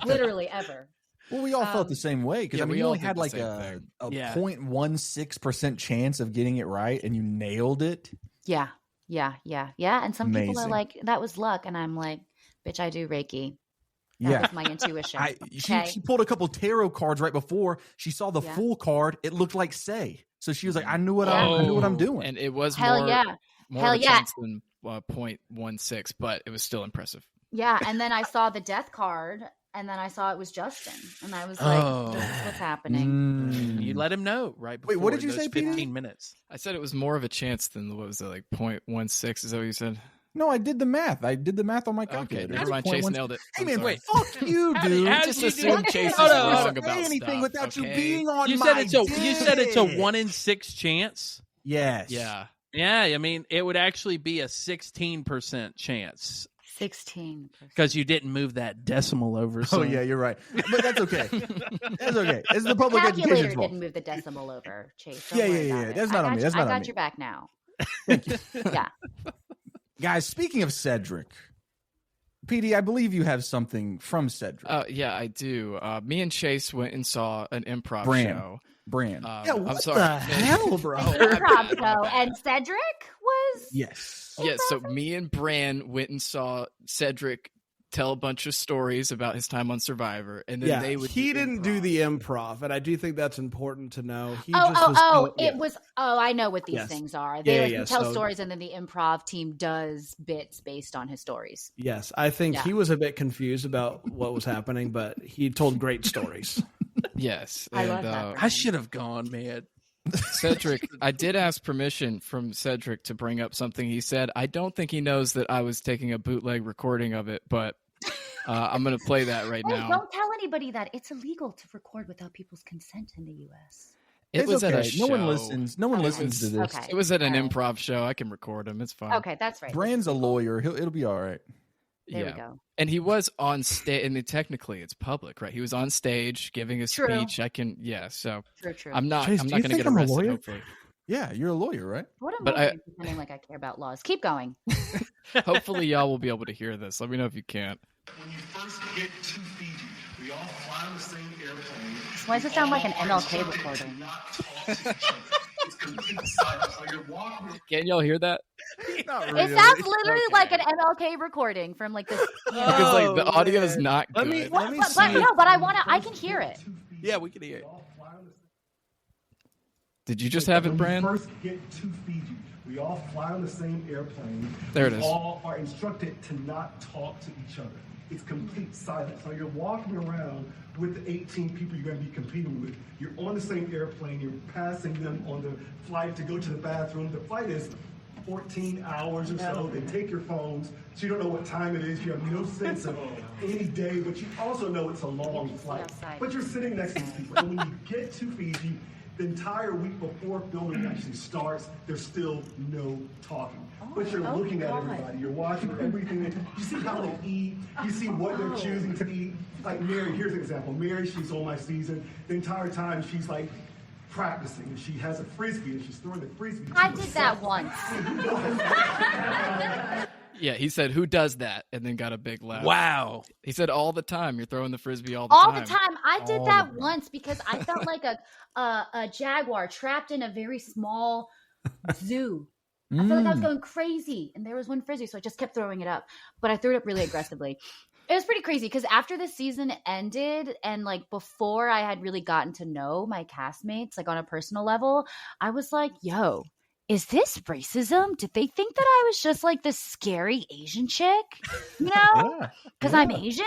[SPEAKER 5] literally ever.
[SPEAKER 3] Well, we all felt the same way because I mean, you only had like a 0.16% chance of getting it right, and you nailed it.
[SPEAKER 5] Yeah. And some people are like, "That was luck," and I'm like, "Bitch, I do Reiki." That was my intuition.
[SPEAKER 3] She pulled a couple tarot cards right before she saw the full card. It looked like say, so she was like, "I knew what I'm doing,"
[SPEAKER 1] and it was
[SPEAKER 5] more of a chance
[SPEAKER 1] than 0.16, but it was still impressive.
[SPEAKER 5] Yeah, and then I saw the death card, and then I saw it was Justin, and I was like, "This is what's happening."
[SPEAKER 4] You let him know right before.
[SPEAKER 3] Wait, what did you say?
[SPEAKER 4] 15 minutes.
[SPEAKER 1] I said it was more of a chance than what was it, like 0.16? Is that what you said?
[SPEAKER 3] No, I did the math. I did the math on my calculator.
[SPEAKER 1] Okay, never mind. Chase nailed it.
[SPEAKER 3] Hey, man, wait. Fuck you, dude.
[SPEAKER 1] I just assumed Chase is wrong about
[SPEAKER 3] anything
[SPEAKER 1] stuff,
[SPEAKER 3] without
[SPEAKER 1] okay?
[SPEAKER 3] you being on
[SPEAKER 4] You
[SPEAKER 3] my
[SPEAKER 4] said it's a 1 in 6 chance.
[SPEAKER 3] Yes.
[SPEAKER 1] Yeah.
[SPEAKER 4] Yeah, I mean, it would actually be a 16% chance.
[SPEAKER 5] 16%.
[SPEAKER 4] Because you didn't move that decimal over.
[SPEAKER 3] Oh, yeah, you're right. But that's okay. That's okay. It's the public education
[SPEAKER 5] Calculator
[SPEAKER 3] fault.
[SPEAKER 5] didn't move the decimal over, Chase.
[SPEAKER 3] Yeah. That's not on me. That's not on me.
[SPEAKER 5] I got your back now.
[SPEAKER 3] Thank you.
[SPEAKER 5] Yeah.
[SPEAKER 3] Guys, speaking of Cedric, PD, I believe you have something from Cedric.
[SPEAKER 1] Yeah, I do. Me and Chase went and saw an improv show.
[SPEAKER 3] Brand.
[SPEAKER 2] What
[SPEAKER 1] I'm sorry.
[SPEAKER 2] the hell, bro?
[SPEAKER 5] Improv show. And Cedric was?
[SPEAKER 3] Yes.
[SPEAKER 1] Yeah, so me and Bran went and saw Cedric tell a bunch of stories about his time on Survivor, and then
[SPEAKER 2] he didn't do the improv, and I do think that's important to know.
[SPEAKER 5] I know what these things are. They tell stories, and then the improv team does bits based on his stories.
[SPEAKER 2] Yes, I think he was a bit confused about what was happening, but he told great stories.
[SPEAKER 1] Yes,
[SPEAKER 5] I love that.
[SPEAKER 4] I should have gone, man.
[SPEAKER 1] Cedric, I did ask permission from Cedric to bring up something he said. I don't think he knows that I was taking a bootleg recording of it, but I'm going to play that right now.
[SPEAKER 5] Don't tell anybody that. It's illegal to record without people's consent in the U.S.
[SPEAKER 1] It was at a show.
[SPEAKER 3] No one listens. No one listens to this.
[SPEAKER 5] Okay.
[SPEAKER 1] It was at an improv show. I can record him. It's fine.
[SPEAKER 5] Okay, that's right.
[SPEAKER 3] Brand's a lawyer. It'll be all right.
[SPEAKER 5] There we go.
[SPEAKER 1] And he was on stage. I mean, technically, it's public, right? He was on stage giving a speech. So
[SPEAKER 5] True.
[SPEAKER 1] I'm not
[SPEAKER 2] Chase,
[SPEAKER 1] going to get arrested, hopefully.
[SPEAKER 3] Yeah, you're a lawyer, right?
[SPEAKER 5] What am I pretending like I care about laws? Keep going.
[SPEAKER 1] Hopefully, y'all will be able to hear this. Let me know if you can't.
[SPEAKER 6] When you first get to Fiji, we all fly on the same airplane.
[SPEAKER 5] Why does it sound like an MLK recording?
[SPEAKER 6] It's complete silence. So you're walking.
[SPEAKER 1] Can y'all hear that?
[SPEAKER 3] Not really.
[SPEAKER 5] It sounds literally like an MLK recording from like this.
[SPEAKER 1] Because like the audio is not good.
[SPEAKER 2] Let me see.
[SPEAKER 5] But I can hear it.
[SPEAKER 4] Yeah, we can hear it.
[SPEAKER 1] Did you just have it, Bran?
[SPEAKER 6] When we first get to Fiji, we all fly on the same airplane.
[SPEAKER 1] There it is.
[SPEAKER 6] We all are instructed to not talk to each other. It's complete silence. So you're walking around with the 18 people you're going to be competing with. You're on the same airplane. You're passing them on the flight to go to the bathroom. The flight is 14 hours or so. They take your phones, so you don't know what time it is. You have no sense of any day, but you also know it's a long flight. But you're sitting next to these people. And when you get to Fiji, the entire week before filming actually starts, there's still no talking. But you're looking at everybody. You're watching everything. You see how they eat. You see what they're choosing to eat. Like Mary, here's an example. Mary, she's on my season. The entire time she's like practicing. And she has a frisbee and she's throwing the frisbee.
[SPEAKER 5] I did that once.
[SPEAKER 1] Yeah, he said, "Who does that?" and then got a big laugh.
[SPEAKER 4] Wow.
[SPEAKER 1] He said, "All the time. You're throwing the frisbee all the time."
[SPEAKER 5] All the time. I did that once because I felt like a jaguar trapped in a very small zoo. I felt like I was going crazy, and there was one frisbee, so I just kept throwing it up. But I threw it up really aggressively. It was pretty crazy because after the season ended and like before I had really gotten to know my castmates, like on a personal level, I was like, yo, is this racism? Did they think that I was just like this scary Asian chick, you know, because I'm Asian?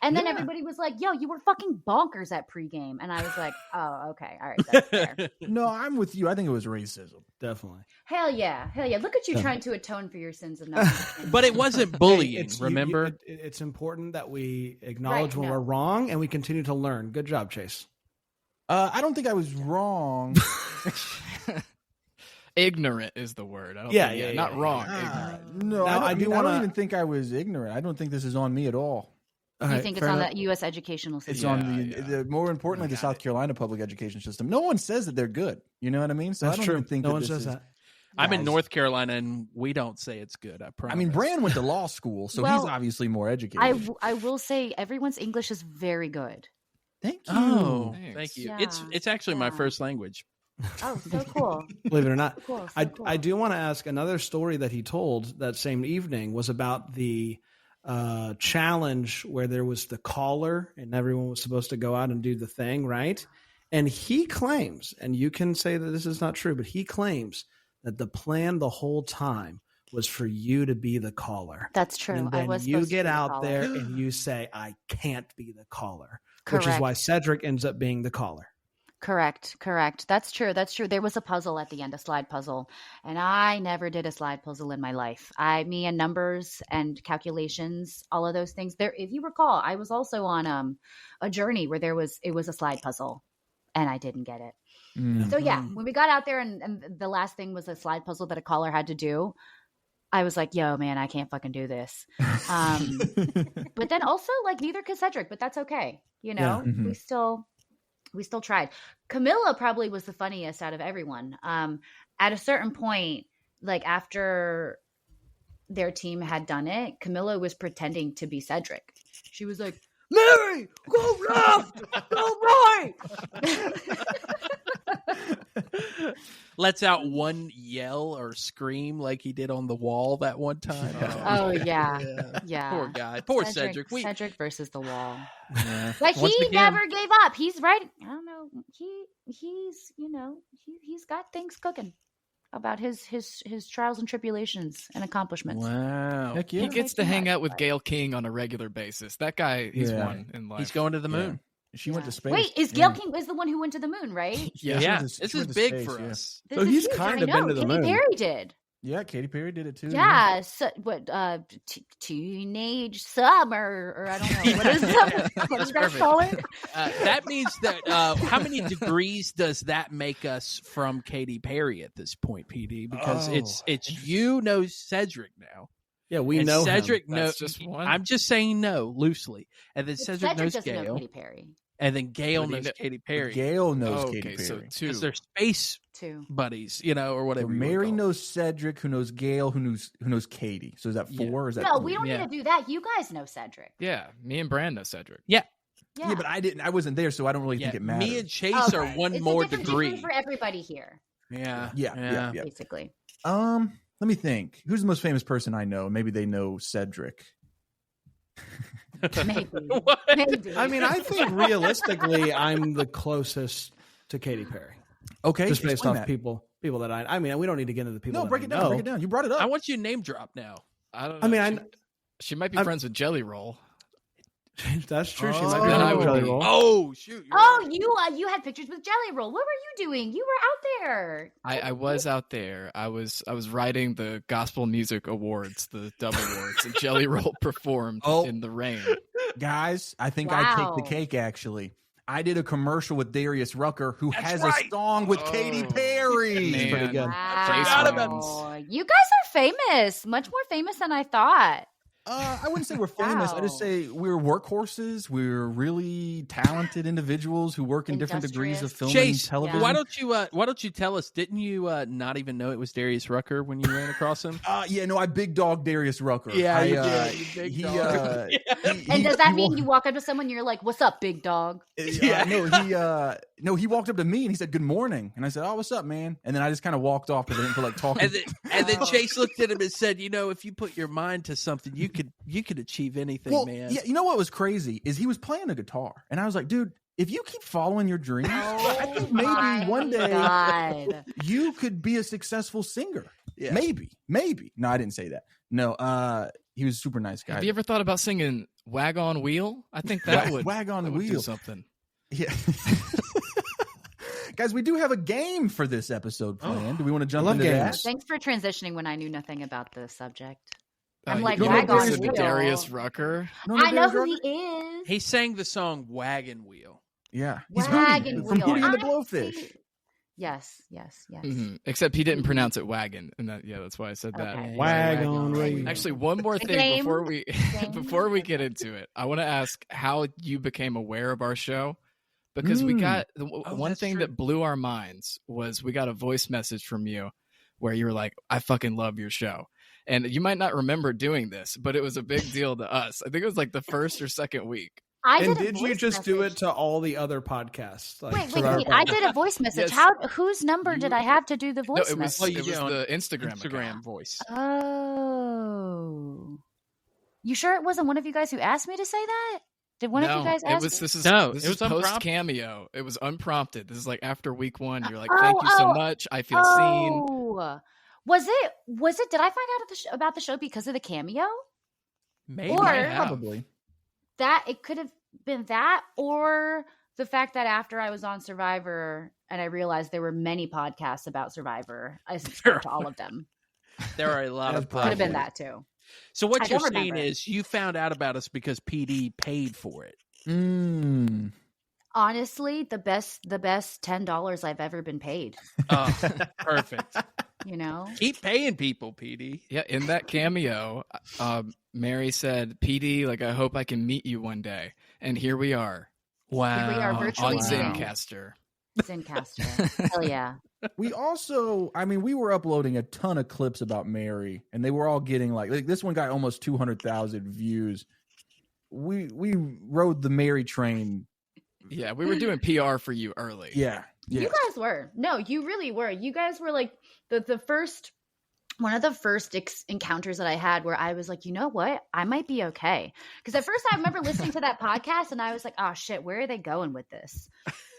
[SPEAKER 5] And then everybody was like, yo, you were fucking bonkers at pregame. And I was like, oh, okay. All right. That's fair.
[SPEAKER 3] No, I'm with you. I think it was racism.
[SPEAKER 2] Definitely.
[SPEAKER 5] Hell yeah. Look at you trying to atone for your sins of not.
[SPEAKER 4] But it wasn't bullying, remember?
[SPEAKER 2] It's important that we acknowledge when we're wrong and we continue to learn. Good job, Chase.
[SPEAKER 3] I don't think I was wrong.
[SPEAKER 1] Ignorant is the word. I don't think, not wrong. Ignorant.
[SPEAKER 3] No, I don't even think I was ignorant. I don't think this is on me at all.
[SPEAKER 5] You think it's on the U.S. educational system?
[SPEAKER 3] It's on the more importantly, the South Carolina public education system. No one says that they're good. You know what I mean? So
[SPEAKER 2] That's
[SPEAKER 3] I don't
[SPEAKER 2] true.
[SPEAKER 3] even think
[SPEAKER 2] no
[SPEAKER 3] that
[SPEAKER 2] one
[SPEAKER 3] this
[SPEAKER 2] says
[SPEAKER 3] is,
[SPEAKER 2] that.
[SPEAKER 4] I'm in North Carolina, and we don't say it's good. I promise.
[SPEAKER 3] I mean, Bran went to law school, so he's obviously more educated.
[SPEAKER 5] I will say everyone's English is very good.
[SPEAKER 3] Thank you.
[SPEAKER 4] Oh, thank you.
[SPEAKER 5] Yeah.
[SPEAKER 4] It's actually my first language.
[SPEAKER 5] Oh, so cool.
[SPEAKER 2] Believe it or not.
[SPEAKER 5] Cool, cool.
[SPEAKER 2] I do want to ask, another story that he told that same evening was about the challenge where there was the caller and everyone was supposed to go out and do the thing, right? And he claims, and you can say that this is not true, but he claims that the plan the whole time was for you to be the caller.
[SPEAKER 5] That's true.
[SPEAKER 2] And then you get out there and you say, I can't be the caller.
[SPEAKER 5] Correct.
[SPEAKER 2] Which is why Cedric ends up being the caller.
[SPEAKER 5] Correct. That's true. There was a puzzle at the end, a slide puzzle, and I never did a slide puzzle in my life. Me and numbers and calculations, all of those things. There, if you recall, I was also on a journey where it was a slide puzzle, and I didn't get it. So yeah, when we got out there and the last thing was a slide puzzle that a caller had to do, I was like, yo, man, I can't fucking do this. But then also, like, neither could Cedric, but that's okay. You know, we still tried. Camilla probably was the funniest out of everyone. At a certain point, like after their team had done it, Camilla was pretending to be Cedric. She was like, Mary, go left, go right.
[SPEAKER 4] Lets out one yell or scream like he did on the wall that one time.
[SPEAKER 5] Oh yeah.
[SPEAKER 4] Poor guy. Poor Cedric.
[SPEAKER 5] Cedric versus the wall.
[SPEAKER 4] Yeah.
[SPEAKER 5] But
[SPEAKER 4] Once
[SPEAKER 5] he
[SPEAKER 4] again,
[SPEAKER 5] never gave up. He's right. I don't know. He's got things cooking about his trials and tribulations and accomplishments.
[SPEAKER 4] Wow.
[SPEAKER 3] Heck yeah.
[SPEAKER 1] He gets to hang out with Gail King on a regular basis. That guy, he's won in life.
[SPEAKER 4] He's going to the moon.
[SPEAKER 3] She went to space.
[SPEAKER 5] Wait, is Gail King is the one who went to the moon, right?
[SPEAKER 4] Yeah.
[SPEAKER 3] She
[SPEAKER 4] This
[SPEAKER 3] went
[SPEAKER 4] is
[SPEAKER 3] to
[SPEAKER 4] big
[SPEAKER 3] space,
[SPEAKER 4] for
[SPEAKER 3] yeah.
[SPEAKER 4] us.
[SPEAKER 2] So he's kind of been to the moon.
[SPEAKER 5] Katy Perry did.
[SPEAKER 3] Yeah, Katy Perry did it too.
[SPEAKER 5] Yeah, so, teenage summer, or I don't know what is that? What does that call it?
[SPEAKER 4] That means that how many degrees does that make us from Katy Perry at this point, PD? Because it's you know Cedric now.
[SPEAKER 2] Yeah, we
[SPEAKER 4] and
[SPEAKER 2] know
[SPEAKER 4] Cedric
[SPEAKER 2] him.
[SPEAKER 4] knows.
[SPEAKER 1] Just one.
[SPEAKER 4] I'm just saying no loosely, and then Cedric knows
[SPEAKER 5] doesn't know
[SPEAKER 4] Gail,
[SPEAKER 5] Katy Perry.
[SPEAKER 4] and then Gail knows Katy Perry.
[SPEAKER 3] Gail knows
[SPEAKER 1] okay,
[SPEAKER 3] Katy Perry.
[SPEAKER 1] so two.
[SPEAKER 4] Because they're space
[SPEAKER 5] Two.
[SPEAKER 4] buddies, you know, or
[SPEAKER 3] So
[SPEAKER 4] whatever.
[SPEAKER 3] Mary knows Cedric, who knows Gail, who knows Katie. So is that 4 or is that
[SPEAKER 5] No,
[SPEAKER 3] 3?
[SPEAKER 5] we don't need to do that. You guys know Cedric.
[SPEAKER 1] Yeah, me and Brand know Cedric.
[SPEAKER 5] Yeah,
[SPEAKER 3] Yeah, but I wasn't there, so I don't really think it matters.
[SPEAKER 4] Me and Chase are one
[SPEAKER 5] it's
[SPEAKER 4] more
[SPEAKER 5] a different
[SPEAKER 4] degree.
[SPEAKER 5] for everybody here,
[SPEAKER 3] Yeah.
[SPEAKER 5] basically.
[SPEAKER 3] Let me think. Who's the most famous person I know? Maybe they know Cedric.
[SPEAKER 5] Maybe.
[SPEAKER 2] I mean, I think realistically, I'm the closest to Katy Perry.
[SPEAKER 3] Okay,
[SPEAKER 2] Just based
[SPEAKER 3] explain
[SPEAKER 2] off
[SPEAKER 3] that.
[SPEAKER 2] people that I mean, we don't need to get into the people.
[SPEAKER 3] No,
[SPEAKER 2] that
[SPEAKER 3] break
[SPEAKER 2] I
[SPEAKER 3] it down.
[SPEAKER 2] know.
[SPEAKER 3] Break it down. You brought it up.
[SPEAKER 4] I want you to name drop now.
[SPEAKER 1] I don't know.
[SPEAKER 2] I mean,
[SPEAKER 1] she might be friends with Jelly Roll.
[SPEAKER 2] that's true. She
[SPEAKER 3] Oh.
[SPEAKER 2] might be
[SPEAKER 1] Then I
[SPEAKER 2] on
[SPEAKER 1] would
[SPEAKER 2] Jelly
[SPEAKER 1] be-
[SPEAKER 2] Roll.
[SPEAKER 4] Oh shoot!
[SPEAKER 5] You had pictures with Jelly Roll. What were you doing? You were out there.
[SPEAKER 1] I was out there. I was writing the Gospel Music Awards, the Dub Awards, and Jelly Roll performed in the rain.
[SPEAKER 3] Guys, I think I take the
[SPEAKER 5] Wow.
[SPEAKER 3] cake, actually. I did a commercial with Darius Rucker, who has
[SPEAKER 4] right.
[SPEAKER 3] a song with Katy Perry.
[SPEAKER 1] man.
[SPEAKER 2] Pretty good.
[SPEAKER 5] Wow. You guys are famous. Much more famous than I thought.
[SPEAKER 3] I wouldn't say we're famous. I just say we're workhorses. We're really talented individuals who work in different degrees of film and
[SPEAKER 4] Chase,
[SPEAKER 3] television.
[SPEAKER 4] why don't you tell us? Didn't you not even know it was Darius Rucker when you ran across him?
[SPEAKER 3] Yeah, no, I big dog Darius Rucker.
[SPEAKER 4] Yeah, you
[SPEAKER 3] I,
[SPEAKER 4] did. You big
[SPEAKER 3] he,
[SPEAKER 4] dog.
[SPEAKER 5] And does that mean you walk up to someone and you're like, "What's up, big dog?"
[SPEAKER 3] He walked up to me and he said, "Good morning," and I said, "Oh, what's up, man?" And then I just kind of walked off because I didn't feel like talking.
[SPEAKER 4] And then Chase looked at him and said, "You know, if you put your mind to something, you could achieve anything, man."
[SPEAKER 3] Yeah, you know what was crazy is he was playing a guitar, and I was like, "Dude, if you keep following your dreams, I think maybe one day
[SPEAKER 5] God.
[SPEAKER 3] you could be a successful singer.
[SPEAKER 4] Yeah.
[SPEAKER 3] Maybe. No, I didn't say that. No, he was a super nice guy.
[SPEAKER 1] Have you ever thought about singing "Wag on Wheel"? I think that would
[SPEAKER 3] Wag on
[SPEAKER 1] that would do
[SPEAKER 3] Wheel.
[SPEAKER 1] something.
[SPEAKER 3] Yeah. Guys, we do have a game for this episode planned. Do we want to jump
[SPEAKER 2] love
[SPEAKER 3] into that?
[SPEAKER 2] games.
[SPEAKER 5] Thanks for transitioning when I knew nothing about the subject.
[SPEAKER 1] Oh,
[SPEAKER 5] I'm
[SPEAKER 1] you
[SPEAKER 5] like,
[SPEAKER 1] don't
[SPEAKER 5] Wag
[SPEAKER 1] know
[SPEAKER 5] on
[SPEAKER 1] Darius-
[SPEAKER 5] Wheel.
[SPEAKER 1] Darius Rucker.
[SPEAKER 5] I know who he is.
[SPEAKER 4] He sang the song "Wagon Wheel."
[SPEAKER 3] Yeah. He's
[SPEAKER 5] Wagon
[SPEAKER 3] Hootie from
[SPEAKER 5] Wheel.
[SPEAKER 3] Hootie and the
[SPEAKER 5] I
[SPEAKER 3] Blowfish.
[SPEAKER 5] see. Yes.
[SPEAKER 1] Mhm. Except he didn't pronounce it wagon, and that's why I said that.
[SPEAKER 5] Okay.
[SPEAKER 2] Wag on Wheel.
[SPEAKER 1] Actually, one more
[SPEAKER 5] The
[SPEAKER 1] thing
[SPEAKER 5] game.
[SPEAKER 1] before we get into it, I want to ask how you became aware of our show, because we got one
[SPEAKER 4] that's
[SPEAKER 1] thing
[SPEAKER 4] true.
[SPEAKER 1] that blew our minds was we got a voice message from you where you were like, I fucking love your show. And you might not remember doing this, but it was a big deal to us. I think it was like the first or second week.
[SPEAKER 2] Did you just do it to all the other podcasts?
[SPEAKER 5] Like, wait. I did a voice message.
[SPEAKER 1] Yes.
[SPEAKER 5] Whose number did I have to do the voice message?
[SPEAKER 1] It was the Instagram account.
[SPEAKER 4] voice.
[SPEAKER 5] Oh. You sure it wasn't one of you guys who asked me to say that? Did one of you guys ask me?
[SPEAKER 1] This is
[SPEAKER 4] was
[SPEAKER 1] post cameo. It was unprompted. This is like after week 1. You're like, thank you so much. I feel seen.
[SPEAKER 5] Was it? Did I find out about the show because of the cameo?
[SPEAKER 4] Maybe.
[SPEAKER 5] Or
[SPEAKER 3] Probably.
[SPEAKER 5] that it could have been that, or the fact that after I was on Survivor and I realized there were many podcasts about Survivor, I subscribed to all of them.
[SPEAKER 4] There are a lot of
[SPEAKER 5] Could have been that too.
[SPEAKER 4] So what
[SPEAKER 5] I
[SPEAKER 4] you're
[SPEAKER 5] don't
[SPEAKER 4] saying
[SPEAKER 5] remember.
[SPEAKER 4] is you found out about us because PD paid for it.
[SPEAKER 5] Honestly, the best $10 I've ever been paid.
[SPEAKER 4] Oh, perfect.
[SPEAKER 5] You know,
[SPEAKER 4] Keep paying people, PD.
[SPEAKER 1] Yeah, in that cameo, Mary said, PD, like, I hope I can meet you one day. And here we are.
[SPEAKER 4] Wow.
[SPEAKER 5] Here we are virtually
[SPEAKER 1] On
[SPEAKER 5] meeting.
[SPEAKER 1] Zencaster.
[SPEAKER 5] Zencaster. Hell yeah.
[SPEAKER 3] We also, we were uploading a ton of clips about Mary, and they were all getting like this one got almost 200,000 views. We rode the Mary train.
[SPEAKER 1] Yeah, we were doing PR for you early.
[SPEAKER 3] Yeah.
[SPEAKER 5] You guys were. No, you really were. You guys were like the first, one of the first encounters that I had where I was like, you know what? I might be okay. Because at first I remember listening to that podcast and I was like, oh shit, where are they going with this?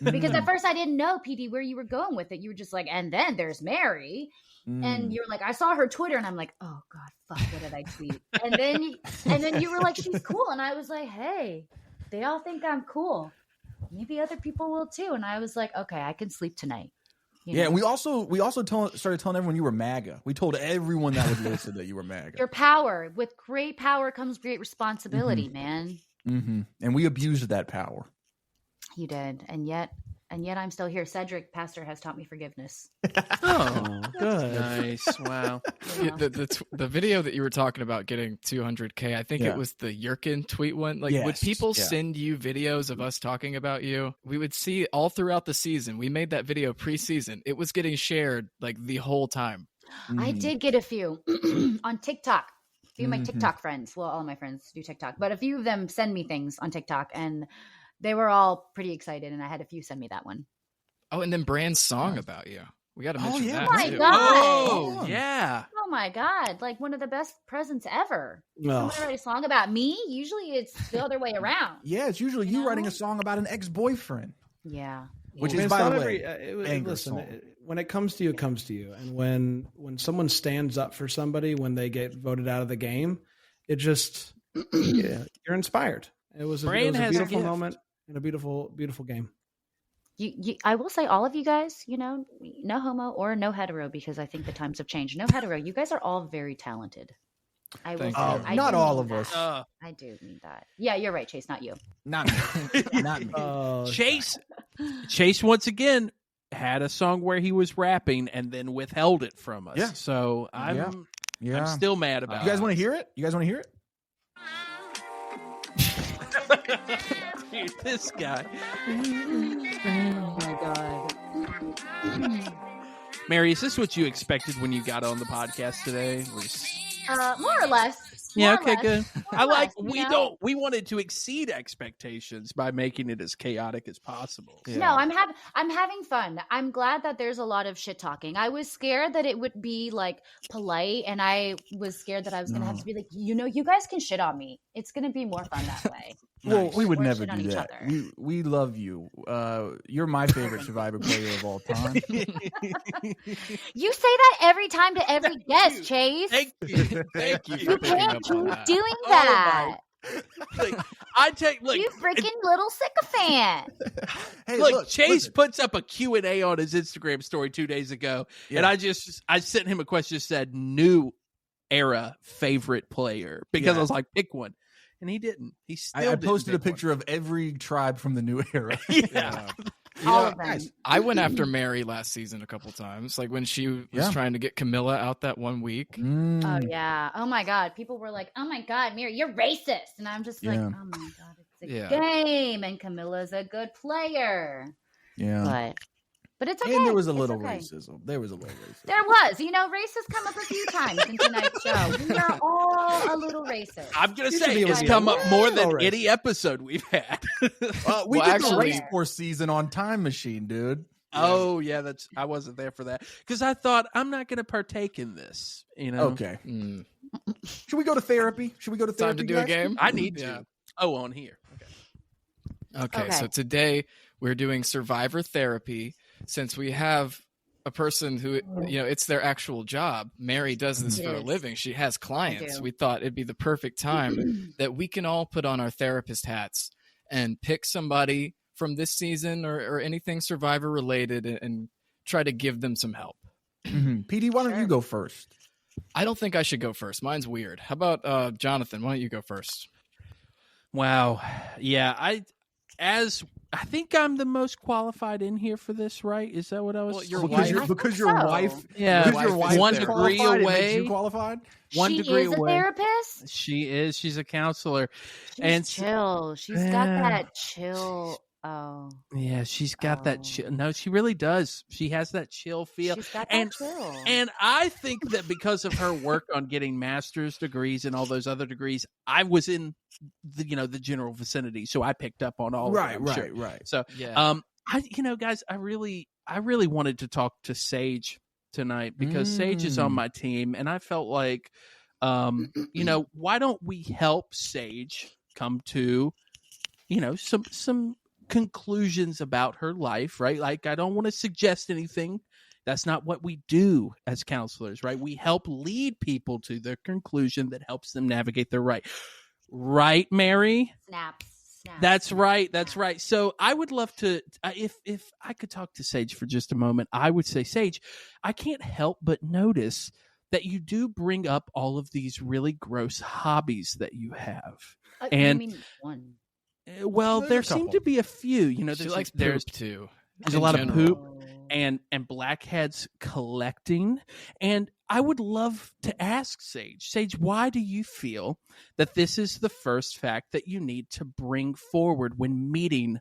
[SPEAKER 5] Because at first I didn't know, PD, where you were going with it. You were just like, and then there's Mary. And you were like, I saw her Twitter and I'm like, oh God, fuck, what did I tweet? And then you were like, she's cool. And I was like, hey, they all think I'm cool. Maybe other people will too. And I was like, okay, I can sleep tonight. You know?
[SPEAKER 3] Yeah, we also started telling everyone you were MAGA. We told everyone that would listen that you were MAGA.
[SPEAKER 5] Your power. With great power comes great responsibility, man.
[SPEAKER 3] Mm-hmm. And we abused that power.
[SPEAKER 5] You did. And yet I'm still here. Cedric, pastor, has taught me forgiveness.
[SPEAKER 4] Oh,
[SPEAKER 2] Good.
[SPEAKER 4] nice. Wow.
[SPEAKER 1] Yeah, the video that you were talking about getting 200K, I think it was the Yurkin tweet one. Like, would people send you videos of us talking about you? We would see all throughout the season. We made that video preseason. It was getting shared like the whole time.
[SPEAKER 5] I did get a few on TikTok. A few of my TikTok friends. Well, all of my friends do TikTok, but a few of them send me things on TikTok, and they were all pretty excited, and I had a few send me that one.
[SPEAKER 1] Oh, and then Brand's song about you. We got to mention that.
[SPEAKER 5] Oh my
[SPEAKER 1] too.
[SPEAKER 5] God.
[SPEAKER 4] Oh, yeah.
[SPEAKER 5] Oh my God. Like one of the best presents ever.
[SPEAKER 2] Well,
[SPEAKER 5] Someone write a song about me. Usually it's the other way around.
[SPEAKER 3] Yeah, it's usually you writing a song about an ex-boyfriend.
[SPEAKER 5] Yeah.
[SPEAKER 3] Which
[SPEAKER 2] it's
[SPEAKER 3] is, by
[SPEAKER 2] not
[SPEAKER 3] the way,
[SPEAKER 2] every, listen, when it comes to you, it comes to you. And when someone stands up for somebody, when they get voted out of the game, it just, you're inspired. It was a beautiful moment and a beautiful, beautiful game.
[SPEAKER 5] I will say all of you guys, you know, no homo or no hetero, because I think the times have changed. No hetero. You guys are all very talented. I will say, I
[SPEAKER 3] not
[SPEAKER 5] do
[SPEAKER 3] all
[SPEAKER 5] mean
[SPEAKER 3] of
[SPEAKER 5] that.
[SPEAKER 3] us.
[SPEAKER 5] I do mean that. Yeah, you're right, Chase, not you.
[SPEAKER 3] Not me. Not me.
[SPEAKER 4] Chase once again had a song where he was rapping and then withheld it from us.
[SPEAKER 3] Yeah.
[SPEAKER 4] So I'm still mad about it.
[SPEAKER 3] You guys want to hear it?
[SPEAKER 4] Dude, this guy.
[SPEAKER 5] Oh my God.
[SPEAKER 4] Mary, is this what you expected when you got on the podcast today?
[SPEAKER 5] More or less.
[SPEAKER 4] Yeah,
[SPEAKER 5] More or
[SPEAKER 4] okay,
[SPEAKER 5] less.
[SPEAKER 4] good.
[SPEAKER 5] More
[SPEAKER 4] I
[SPEAKER 5] or
[SPEAKER 4] like
[SPEAKER 5] less,
[SPEAKER 4] we wanted to exceed expectations by making it as chaotic as possible.
[SPEAKER 5] No, I'm having fun. I'm glad that there's a lot of shit talking. I was scared that it would be like polite, and I was scared that I was gonna have to be like, you know, you guys can shit on me. It's gonna be more fun that way.
[SPEAKER 3] Well, we would
[SPEAKER 5] Or
[SPEAKER 3] never
[SPEAKER 5] shit on
[SPEAKER 3] do
[SPEAKER 5] each
[SPEAKER 3] that.
[SPEAKER 5] other.
[SPEAKER 3] We love you. You're my favorite Survivor player of all time.
[SPEAKER 5] You say that every time to every guest, Chase.
[SPEAKER 4] Thank you. Thank you.
[SPEAKER 5] You
[SPEAKER 4] for picking
[SPEAKER 5] can't
[SPEAKER 4] up on
[SPEAKER 5] keep
[SPEAKER 4] that.
[SPEAKER 5] doing
[SPEAKER 4] Oh,
[SPEAKER 5] that.
[SPEAKER 4] Look,
[SPEAKER 5] You freaking little sycophant.
[SPEAKER 3] Hey,
[SPEAKER 4] look, Chase
[SPEAKER 3] listen.
[SPEAKER 4] puts up a Q&A on his Instagram story 2 days ago, and I sent him a question that said new era favorite player because I was like, pick one. And he didn't. He still
[SPEAKER 3] I posted a
[SPEAKER 4] didn't pick
[SPEAKER 3] picture of every tribe from the new era.
[SPEAKER 4] Yeah.
[SPEAKER 5] All of them.
[SPEAKER 3] Guys,
[SPEAKER 1] I went after Mary last season a couple times, like when she was trying to get Camilla out that 1 week.
[SPEAKER 5] Oh yeah. Oh my God. People were like, "Oh my God, Mary, you're racist," and I'm just like, "Oh my God, it's a game, and Camilla's a good player."
[SPEAKER 3] Yeah.
[SPEAKER 5] But But it's okay.
[SPEAKER 3] And there was a little
[SPEAKER 5] okay.
[SPEAKER 3] racism. There was a little racism.
[SPEAKER 5] There was. Race has come up a few times in tonight's show. We are all a little racist.
[SPEAKER 4] I'm going to say it's come up more than any episode we've had.
[SPEAKER 3] We did the race course season on Time Machine, dude.
[SPEAKER 4] Oh, yeah, I wasn't there for that. Because I thought, I'm not going to partake in this,
[SPEAKER 3] Okay. Should we go to therapy?
[SPEAKER 1] Time to do a game?
[SPEAKER 4] I need to. Oh, on here.
[SPEAKER 1] Okay, so today we're doing survivor therapy. Since we have a person who, it's their actual job. Mary does this for a living. She has clients. We thought it'd be the perfect time that we can all put on our therapist hats and pick somebody from this season or anything survivor related and try to give them some help.
[SPEAKER 3] PD, why don't you go first?
[SPEAKER 1] I don't think I should go first. Mine's weird. How about Jonathan? Why don't you go first?
[SPEAKER 4] Wow. Yeah, I think I'm the most qualified in here for this, right? Is that what I was?
[SPEAKER 1] Well, your
[SPEAKER 3] because your wife,
[SPEAKER 4] your wife, 1 degree away.
[SPEAKER 3] You qualified.
[SPEAKER 4] One degree
[SPEAKER 5] away. She is a therapist.
[SPEAKER 4] She is. She's a counselor.
[SPEAKER 5] She's chill. She's got that chill. Oh.
[SPEAKER 4] Yeah, she's got that chill. No, she really does. She has that chill feel.
[SPEAKER 5] She's got that chill.
[SPEAKER 4] And I think that because of her work on getting master's degrees and all those other degrees, I was in the general vicinity, so I picked up on all of them.
[SPEAKER 3] Right.
[SPEAKER 4] So, guys, I really wanted to talk to Sage tonight because Sage is on my team, and I felt like, why don't we help Sage come to, some conclusions about her life, right? Like, I don't want to suggest anything. That's not what we do as counselors, right? We help lead people to their conclusion that helps them navigate their right, Mary?
[SPEAKER 5] Snaps.
[SPEAKER 4] That's right. So I would love to, if I could talk to Sage for just a moment, I would say, Sage, I can't help but notice that you do bring up all of these really gross hobbies that you have.
[SPEAKER 5] I mean, one.
[SPEAKER 4] Well, there seem to be a few.
[SPEAKER 1] She likes poop too.
[SPEAKER 4] There's a lot of poop and blackheads collecting. And I would love to ask Sage, why do you feel that this is the first fact that you need to bring forward when meeting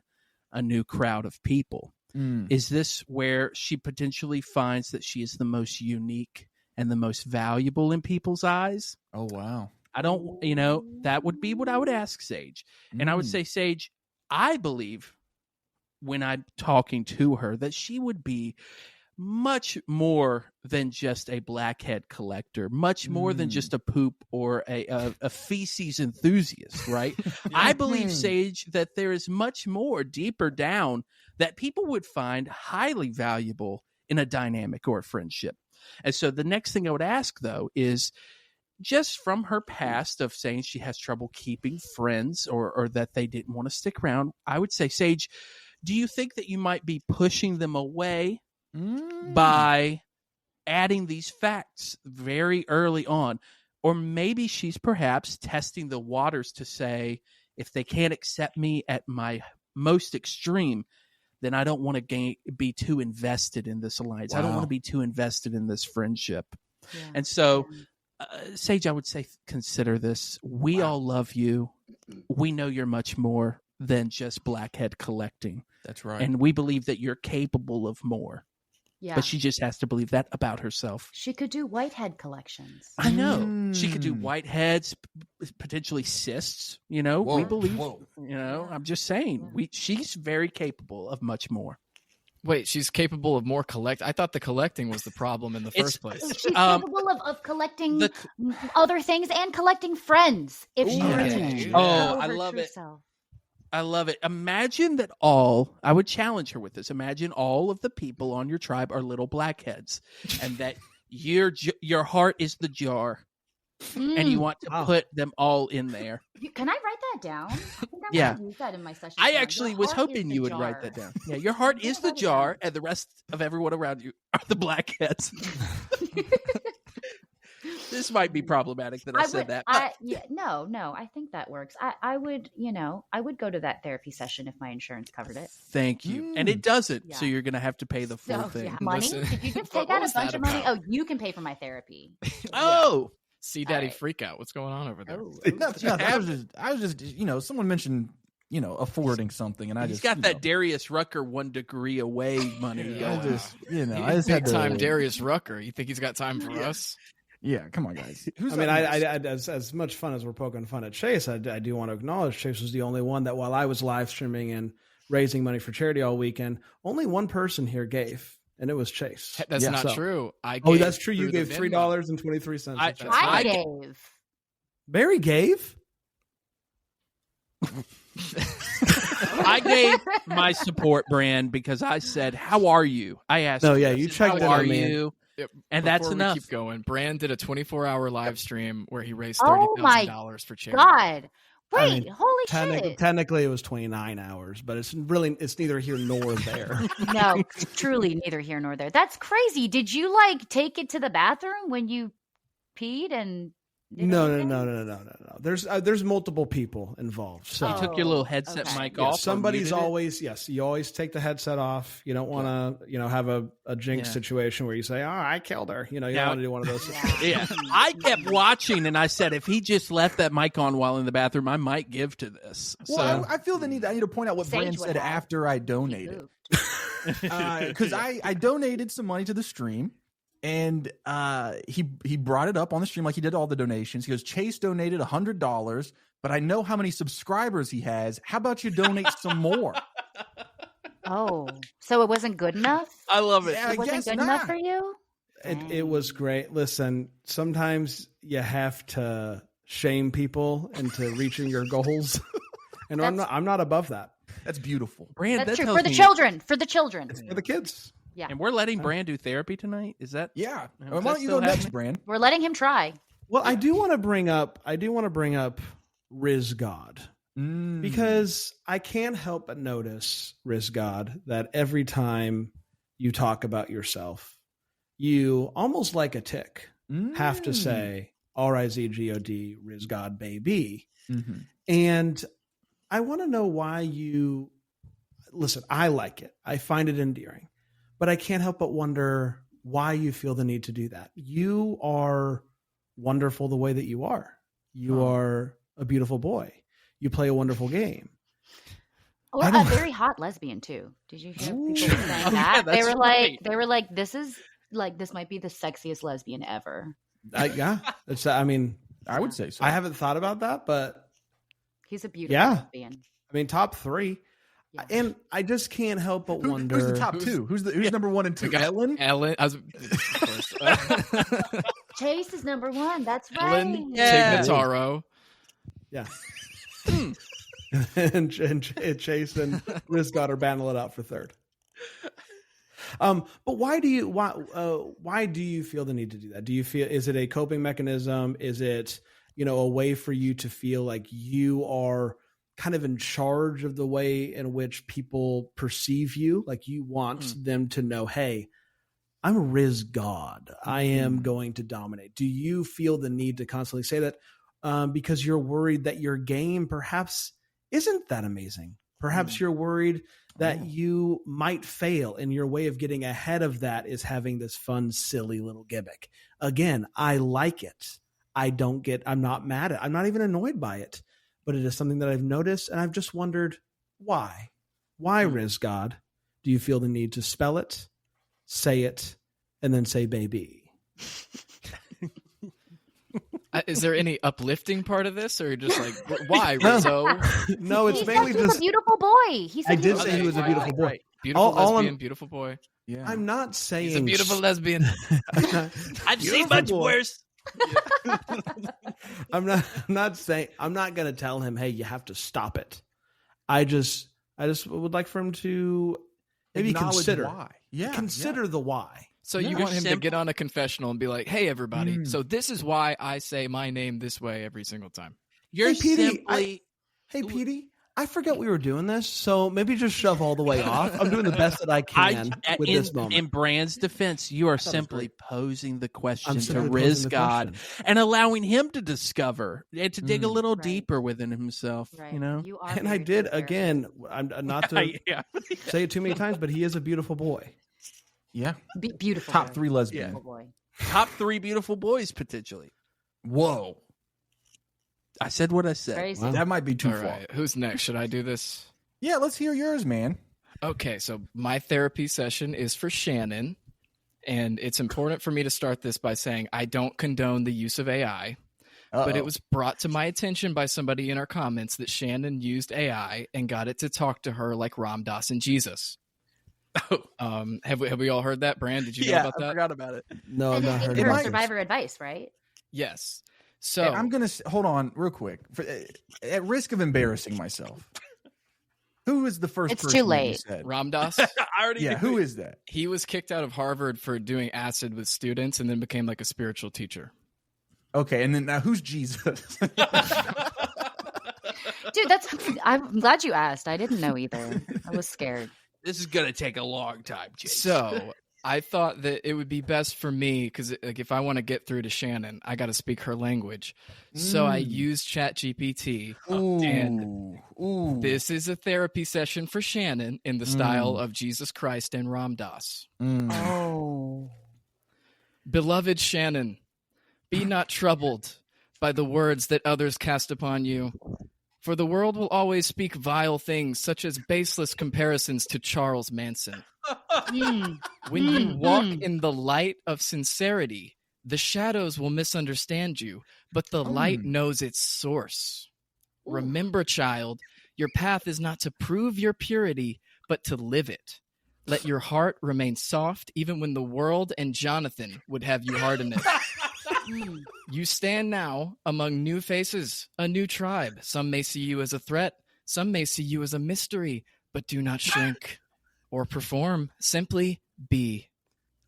[SPEAKER 4] a new crowd of people? Is this where she potentially finds that she is the most unique and the most valuable in people's eyes?
[SPEAKER 3] Oh, wow.
[SPEAKER 4] I don't, that would be what I would ask Sage. And I would say, Sage, I believe when I'm talking to her that she would be much more than just a blackhead collector, much more than just a poop or a feces enthusiast, right? I believe, Sage, that there is much more deeper down that people would find highly valuable in a dynamic or a friendship. And so the next thing I would ask, though, is, just from her past of saying she has trouble keeping friends or that they didn't want to stick around, I would say, Sage, do you think that you might be pushing them away by adding these facts very early on? Or maybe she's perhaps testing the waters to say, if they can't accept me at my most extreme, then I don't want to be too invested in this alliance. Wow. I don't want to be too invested in this friendship. Yeah. And so... Sage, I would say consider this. We all love you. We know you're much more than just blackhead collecting.
[SPEAKER 3] That's right.
[SPEAKER 4] And we believe that you're capable of more. Yeah. But she just has to believe that about herself.
[SPEAKER 5] She could do whitehead collections.
[SPEAKER 4] I know. She could do whiteheads, potentially cysts. We believe. I'm just saying. She's very capable of much more.
[SPEAKER 1] Wait, she's capable of more collect. I thought the collecting was the problem in the first place.
[SPEAKER 5] She's capable of collecting other things and collecting friends. If she really
[SPEAKER 4] I love it. I love it. Imagine that I would challenge her with this. Imagine all of the people on your tribe are little blackheads, and that your heart is the jar. And you want to put them all in there.
[SPEAKER 5] Can I write that down? I think I'm going to use that in my session.
[SPEAKER 4] I actually was hoping you would write that down. Yeah, your heart is the jar, and the rest of everyone around you are the blackheads. This might be problematic that I said that.
[SPEAKER 5] No, I think that works. I would go to that therapy session if my insurance covered it.
[SPEAKER 4] Thank you. And it doesn't, so you're going to have to pay the full thing.
[SPEAKER 5] Yeah. Money? If you just take out a bunch of money, you can pay for my therapy.
[SPEAKER 4] Oh!
[SPEAKER 1] See Daddy freak out. What's going on over there?
[SPEAKER 3] I was just, someone mentioned affording something, and
[SPEAKER 4] he's got that Darius Rucker 1 degree away money.
[SPEAKER 3] I just
[SPEAKER 1] big time Darius Rucker. You think he's got time for us?
[SPEAKER 3] Yeah, come on, guys.
[SPEAKER 2] As much fun as we're poking fun at Chase, I do want to acknowledge Chase was the only one that while I was live streaming and raising money for charity all weekend, only one person here gave, and it was Chase.
[SPEAKER 1] That's not true.
[SPEAKER 2] That's true. You gave $3.23.
[SPEAKER 5] I gave.
[SPEAKER 2] Barry gave?
[SPEAKER 4] I gave my support brand because I said, "How are you?" I asked.
[SPEAKER 2] No, yeah, you checked.
[SPEAKER 4] How are you? And that's enough.
[SPEAKER 1] Keep going. Brand did a 24-hour live stream where he raised $30,000 for charity.
[SPEAKER 5] God. Wait, holy shit.
[SPEAKER 2] Technically, it was 29 hours, but it's neither here nor there.
[SPEAKER 5] No, truly neither here nor there. That's crazy. Did you take it to the bathroom when you peed and
[SPEAKER 2] No. There's multiple people involved. So
[SPEAKER 4] you took your little headset mic off.
[SPEAKER 2] Somebody's always you always take the headset off. You don't want to have a jinx situation where you say, "Oh, I killed her." You don't want to do one of those.
[SPEAKER 4] Yeah. I kept watching, and I said, if he just left that mic on while in the bathroom, I might give to this.
[SPEAKER 3] Well, I feel the need. I need to point out what Brand said after I donated, because I donated some money to the stream. And he brought it up on the stream like he did all the donations. He goes, Chase donated $100, but I know how many subscribers he has. How about you donate some more?
[SPEAKER 5] Oh, so it wasn't good enough?
[SPEAKER 4] I love it.
[SPEAKER 5] It wasn't good enough for you?
[SPEAKER 2] It was great. Listen, sometimes you have to shame people into reaching your goals. And I'm not above that.
[SPEAKER 3] That's beautiful.
[SPEAKER 4] Brand,
[SPEAKER 5] that's true. For the children. For the children.
[SPEAKER 2] It's for the kids.
[SPEAKER 5] Yeah.
[SPEAKER 4] And we're letting Brand do therapy tonight? Is that?
[SPEAKER 3] Yeah. Why don't you go next, Brand?
[SPEAKER 5] We're letting him try.
[SPEAKER 2] Well, I do want to bring up Riz God. Because I can't help but notice, Riz God, that every time you talk about yourself, you almost like a tick have to say RIZGOD, Riz God, baby. Mm-hmm. And I want to know why you listen. I like it. I find it endearing. But I can't help but wonder why you feel the need to do that. You are wonderful the way that you are. You are a beautiful boy. You play a wonderful game.
[SPEAKER 5] Oh, a very hot lesbian too. Did you hear people saying that? Yeah, they were like, this might be the sexiest lesbian ever.
[SPEAKER 2] Yeah.
[SPEAKER 3] I would say so.
[SPEAKER 2] I haven't thought about that, but
[SPEAKER 5] he's a beautiful lesbian.
[SPEAKER 2] Top 3. Yeah. And I just can't help but wonder
[SPEAKER 3] who's the top 2. Who's number 1 and 2?
[SPEAKER 1] Ellen. Of course.
[SPEAKER 5] Chase is number 1. That's right.
[SPEAKER 1] Ellen, Tignataro.
[SPEAKER 2] Yeah. and Chase and Riz got her battle it out for 3rd. But why do you feel the need to do that? Is it a coping mechanism? Is it a way for you to feel like you are kind of in charge of the way in which people perceive you? Like you want them to know, hey, I'm Riz God. I am going to dominate. Do you feel the need to constantly say that because you're worried that your game perhaps isn't that amazing? Perhaps you're worried that you might fail, and your way of getting ahead of that is having this fun, silly little gimmick. Again, I like it. I'm not mad at it. I'm not even annoyed by it. But it is something that I've noticed, and I've just wondered why. Why, Riz God, do you feel the need to spell it, say it, and then say baby?
[SPEAKER 1] Is there any uplifting part of this, or just like, why, Rizzo?
[SPEAKER 2] No, it's mainly
[SPEAKER 5] just a beautiful boy.
[SPEAKER 2] I did say he was a beautiful boy.
[SPEAKER 1] Right. Beautiful lesbian, beautiful boy.
[SPEAKER 2] Yeah. I'm not saying
[SPEAKER 1] he's a beautiful lesbian.
[SPEAKER 4] I've seen much worse.
[SPEAKER 2] I'm not saying, I'm not going to tell him, hey, you have to stop it. I just would like for him to maybe consider
[SPEAKER 3] why. Yeah,
[SPEAKER 2] consider the why.
[SPEAKER 1] So you want him to get on a confessional and be like, hey, everybody, so this is why I say my name this way every single time.
[SPEAKER 2] Hey, Petey, I forget we were doing this, so maybe just shove all the way off. I'm doing the best that I can with this moment.
[SPEAKER 4] In Brand's defense, you are simply posing the question to Riz God and allowing him to discover and to dig a little deeper within himself. Right.
[SPEAKER 5] You are
[SPEAKER 2] and I did again. I'm not to say it too many times, but he is a beautiful boy.
[SPEAKER 3] Yeah,
[SPEAKER 5] beautiful.
[SPEAKER 3] Top 3 lesbian.
[SPEAKER 5] Boy.
[SPEAKER 4] Top 3 beautiful boys potentially.
[SPEAKER 3] Whoa.
[SPEAKER 4] I said what I said.
[SPEAKER 5] Crazy.
[SPEAKER 3] That might be too
[SPEAKER 1] All
[SPEAKER 3] far.
[SPEAKER 1] right, who's next? Should I do this?
[SPEAKER 3] Yeah, let's hear yours, man.
[SPEAKER 1] Okay, so my therapy session is for Shannon, and it's important for me to start this by saying I don't condone the use of AI, but it was brought to my attention by somebody in our comments that Shannon used AI and got it to talk to her like Ram Dass and Jesus. Have we all heard that, Brand? Did you know about that?
[SPEAKER 4] I forgot about it.
[SPEAKER 2] No, I've
[SPEAKER 5] And
[SPEAKER 2] not
[SPEAKER 5] it
[SPEAKER 2] heard
[SPEAKER 5] gave
[SPEAKER 2] of
[SPEAKER 5] her
[SPEAKER 2] it.
[SPEAKER 5] survivor advice, right?
[SPEAKER 1] Yes. So
[SPEAKER 3] And I'm going to hold on real quick. At risk of embarrassing myself, who was the first
[SPEAKER 5] It's
[SPEAKER 3] person
[SPEAKER 5] too
[SPEAKER 3] that you
[SPEAKER 5] late.
[SPEAKER 3] said?
[SPEAKER 1] Ram Dass,
[SPEAKER 4] I already
[SPEAKER 3] Yeah,
[SPEAKER 4] knew
[SPEAKER 3] who
[SPEAKER 4] it.
[SPEAKER 3] is that?
[SPEAKER 1] he was kicked out of Harvard for doing acid with students and then became like a spiritual teacher.
[SPEAKER 3] Okay, and then now who's Jesus?
[SPEAKER 5] Dude, I'm glad you asked. I didn't know either. I was scared.
[SPEAKER 4] This is gonna take a long time, Chase.
[SPEAKER 1] So I thought that it would be best for me because like, if I want to get through to Shannon, I got to speak her language. So I used ChatGPT, and this is a therapy session for Shannon in the style of Jesus Christ and Ram Dass.
[SPEAKER 5] Oh.
[SPEAKER 1] Beloved Shannon, be not troubled by the words that others cast upon you. For the world will always speak vile things, such as baseless comparisons to Charles Manson. When you walk in the light of sincerity, the shadows will misunderstand you, but the light knows its source. Remember, child, your path is not to prove your purity, but to live it. Let your heart remain soft, even when the world and Jonathan would have you harden it. You stand now among new faces, a new tribe. Some may see you as a threat. Some may see you as a mystery, but do not shrink or perform. Simply be.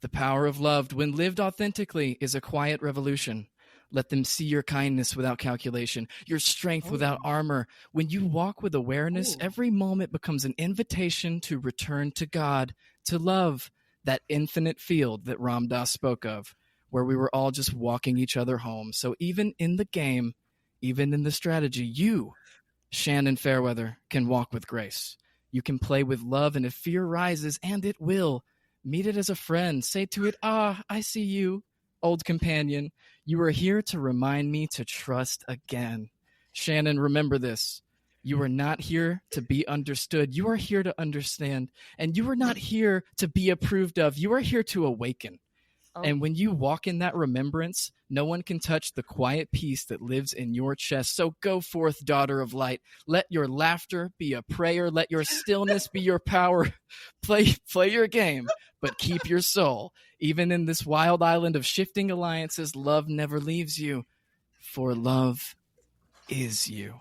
[SPEAKER 1] The power of love, when lived authentically, is a quiet revolution. Let them see your kindness without calculation, your strength without armor. When you walk with awareness, every moment becomes an invitation to return to God, to love, that infinite field that Ram Dass spoke of, where we were all just walking each other home. So even in the game, even in the strategy, you, Shannon Fairweather, can walk with grace. You can play with love, and if fear rises, and it will, meet it as a friend. Say to it, I see you, old companion. You are here to remind me to trust again. Shannon, remember this. You are not here to be understood. You are here to understand. And you are not here to be approved of. You are here to awaken. And when you walk in that remembrance, no one can touch the quiet peace that lives in your chest. So go forth, daughter of light. Let your laughter be a prayer. Let your stillness be your power. Play your game, but keep your soul. Even in this wild island of shifting alliances, love never leaves you, for love is you.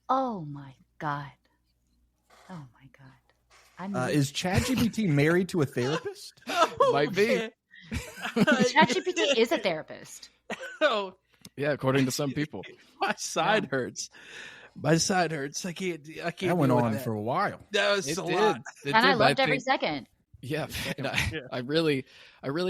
[SPEAKER 5] Oh my God. Oh my God.
[SPEAKER 3] Is ChatGPT married to a therapist?
[SPEAKER 1] Might be.
[SPEAKER 5] ChatGPT is a therapist.
[SPEAKER 4] Oh,
[SPEAKER 1] Yeah, according to some people.
[SPEAKER 4] my side hurts. My side hurts. I can't.
[SPEAKER 3] That went on for a while.
[SPEAKER 4] That was
[SPEAKER 1] It
[SPEAKER 4] a
[SPEAKER 1] did.
[SPEAKER 4] lot.
[SPEAKER 1] It
[SPEAKER 5] And
[SPEAKER 1] did,
[SPEAKER 5] I
[SPEAKER 1] but
[SPEAKER 5] loved every
[SPEAKER 1] think-
[SPEAKER 5] second.
[SPEAKER 1] Yeah, and I really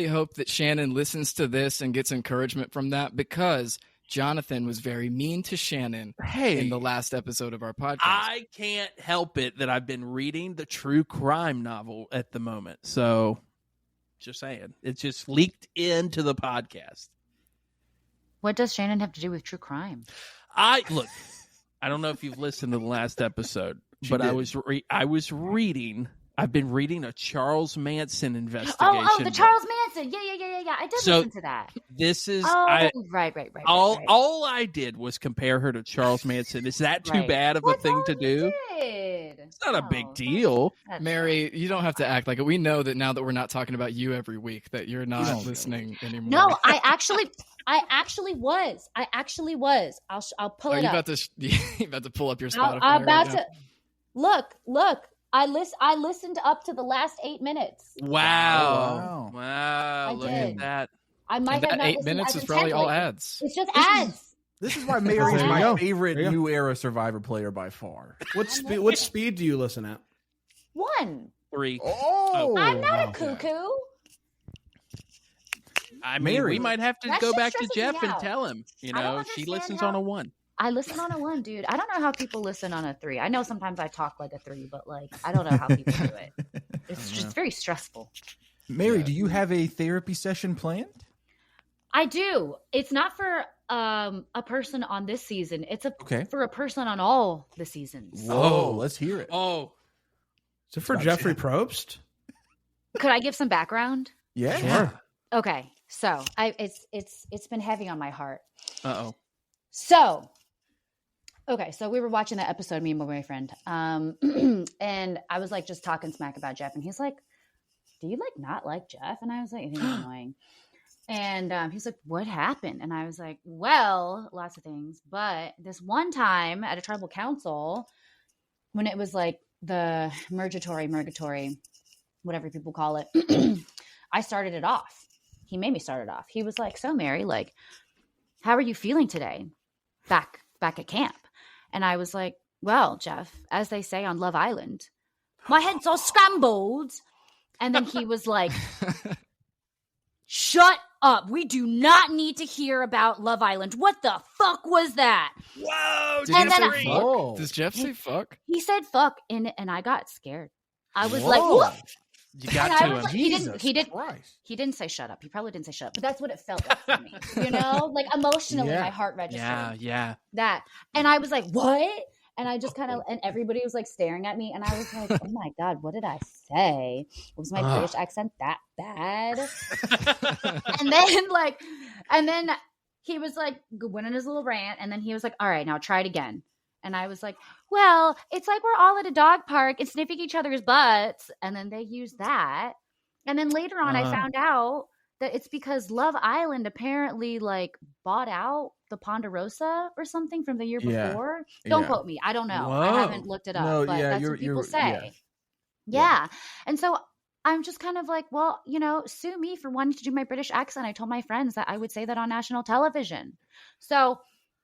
[SPEAKER 1] hope that Shannon listens to this and gets encouragement from that, because Jonathan was very mean to Shannon in the last episode of our podcast.
[SPEAKER 4] I can't help it that I've been reading the true crime novel at the moment. So, just saying, it's just leaked into the podcast.
[SPEAKER 5] What does Shannon have to do with true crime?
[SPEAKER 4] I don't know if you've listened to the last episode, but I was reading. I've been reading a Charles Manson investigation.
[SPEAKER 5] Oh, the
[SPEAKER 4] book.
[SPEAKER 5] Charles Manson. Yeah. I did listen to that.
[SPEAKER 4] This is
[SPEAKER 5] Right.
[SPEAKER 4] all I did was compare her to Charles Manson. Is that too bad of a thing to do? It's not a big deal.
[SPEAKER 1] Mary, you don't have to act like it. We know that now that we're not talking about you every week, that you're not listening anymore.
[SPEAKER 5] No, I actually was. I'll pull it up.
[SPEAKER 1] You about to pull up your Spotify?
[SPEAKER 5] I'm about to look. I listened up to the last 8 minutes.
[SPEAKER 4] Wow.
[SPEAKER 5] I
[SPEAKER 4] Look
[SPEAKER 5] did.
[SPEAKER 4] at that.
[SPEAKER 5] I might
[SPEAKER 1] And
[SPEAKER 5] have
[SPEAKER 1] that
[SPEAKER 5] not
[SPEAKER 1] 8
[SPEAKER 5] listened
[SPEAKER 1] minutes
[SPEAKER 5] as
[SPEAKER 1] is probably all
[SPEAKER 5] intently.
[SPEAKER 1] ads.
[SPEAKER 5] It's just ads.
[SPEAKER 3] This is why Mary is
[SPEAKER 5] There you
[SPEAKER 3] my
[SPEAKER 2] go.
[SPEAKER 3] favorite
[SPEAKER 2] There you go.
[SPEAKER 3] new era Survivor player by far.
[SPEAKER 2] What speed do you listen at?
[SPEAKER 5] 1.
[SPEAKER 4] 3.
[SPEAKER 3] Oh,
[SPEAKER 5] I'm not a cuckoo.
[SPEAKER 4] I mean,
[SPEAKER 3] Mary.
[SPEAKER 4] we might have to
[SPEAKER 5] That
[SPEAKER 4] go
[SPEAKER 5] shit
[SPEAKER 4] back to
[SPEAKER 5] stresses me
[SPEAKER 4] Jeff and
[SPEAKER 5] out.
[SPEAKER 4] tell him. You
[SPEAKER 5] I don't
[SPEAKER 4] know, she
[SPEAKER 5] understand
[SPEAKER 4] listens
[SPEAKER 5] how-
[SPEAKER 4] on a 1.
[SPEAKER 5] I listen on a 1, dude. I don't know how people listen on a 3. I know sometimes I talk like a 3, but I don't know how people do it. It's just very stressful.
[SPEAKER 3] Mary, do you have a therapy session planned?
[SPEAKER 5] I do. It's not for a person on this season. It's for a person on all the seasons.
[SPEAKER 3] Whoa, let's hear it.
[SPEAKER 4] Oh,
[SPEAKER 2] is it for Jeffrey Probst?
[SPEAKER 5] Could I give some background?
[SPEAKER 3] Yeah.
[SPEAKER 2] Sure.
[SPEAKER 5] Okay, so it's been heavy on my heart. So we were watching that episode, me and my boyfriend, and I was like just talking smack about Jeff, and he's like, "Do you like not like Jeff?" And I was like, "I think he's annoying." And he's like, "What happened?" And I was like, "Well, lots of things, but this one time at a tribal council, when it was like the mergatory, whatever people call it, I started it off. He made me start it off. He was like, 'So Mary, like, how are you feeling today back at camp?' And I was like, 'Well, Jeff, as they say on Love Island, my head's all scrambled.' And then he was like, 'Shut up. We do not need to hear about Love Island. What the fuck was that?'
[SPEAKER 4] Whoa!
[SPEAKER 1] Did he say fuck? Does Jeff say fuck?
[SPEAKER 5] He said fuck, and I got scared. I was like, "What?"
[SPEAKER 4] You got to him.
[SPEAKER 5] Like, he didn't say shut up. He probably didn't say shut up, but that's what it felt like for me. You know, like emotionally, my heart registered.
[SPEAKER 4] Yeah.
[SPEAKER 5] That, and I was like, "What?" And I just kind of, and everybody was like staring at me, and I was like, "Oh my god, what did I say? Was my British accent that bad?" and then he was like, went on his little rant, and then he was like, "All right, now try it again." And I was like, "Well, it's like we're all at a dog park and sniffing each other's butts." And then they used that. And then later on, I found out that it's because Love Island apparently like bought out the Ponderosa or something from the year before. Don't quote me. I don't know.
[SPEAKER 4] Whoa.
[SPEAKER 5] I haven't looked it up, but that's what people say. Yeah. And so I'm just kind of like, well, you know, sue me for wanting to do my British accent. I told my friends that I would say that on national television. So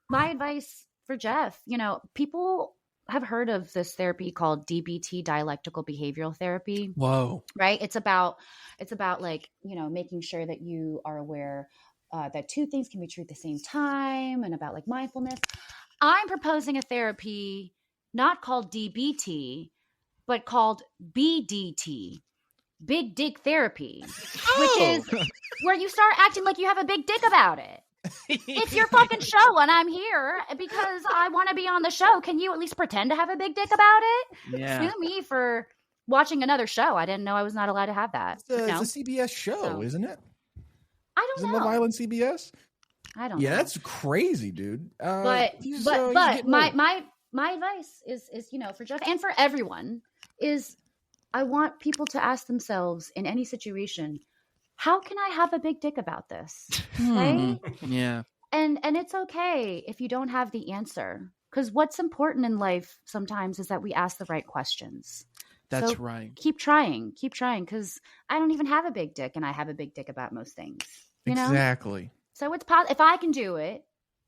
[SPEAKER 5] my advice for Jeff, you know, people have heard of this therapy called DBT, dialectical behavioral therapy.
[SPEAKER 4] Whoa.
[SPEAKER 5] Right? It's about like, you know, making sure that you are aware that two things can be true at the same time, and about like mindfulness. I'm proposing a therapy not called DBT, but called BDT, big dick therapy, which is where you start acting like you have a big dick about it. It's your fucking show, and I'm here because I want to be on the show. Can you at least pretend to have a big dick about it?
[SPEAKER 4] Yeah.
[SPEAKER 5] Sue me for watching another show. I didn't know I was not allowed to have that.
[SPEAKER 3] It's a CBS show, isn't it?
[SPEAKER 5] I don't know.
[SPEAKER 3] Love Island CBS?
[SPEAKER 5] I don't know.
[SPEAKER 3] Yeah, that's crazy, dude.
[SPEAKER 5] But my advice is, you know, for Jeff and for everyone is I want people to ask themselves in any situation, how can I have a big dick about this? Right?
[SPEAKER 4] Yeah.
[SPEAKER 5] And it's okay if you don't have the answer, because what's important in life sometimes is that we ask the right questions.
[SPEAKER 4] That's right.
[SPEAKER 5] Keep trying, because I don't even have a big dick, and I have a big dick about most things. You know?
[SPEAKER 3] Exactly.
[SPEAKER 5] So it's if I can do it,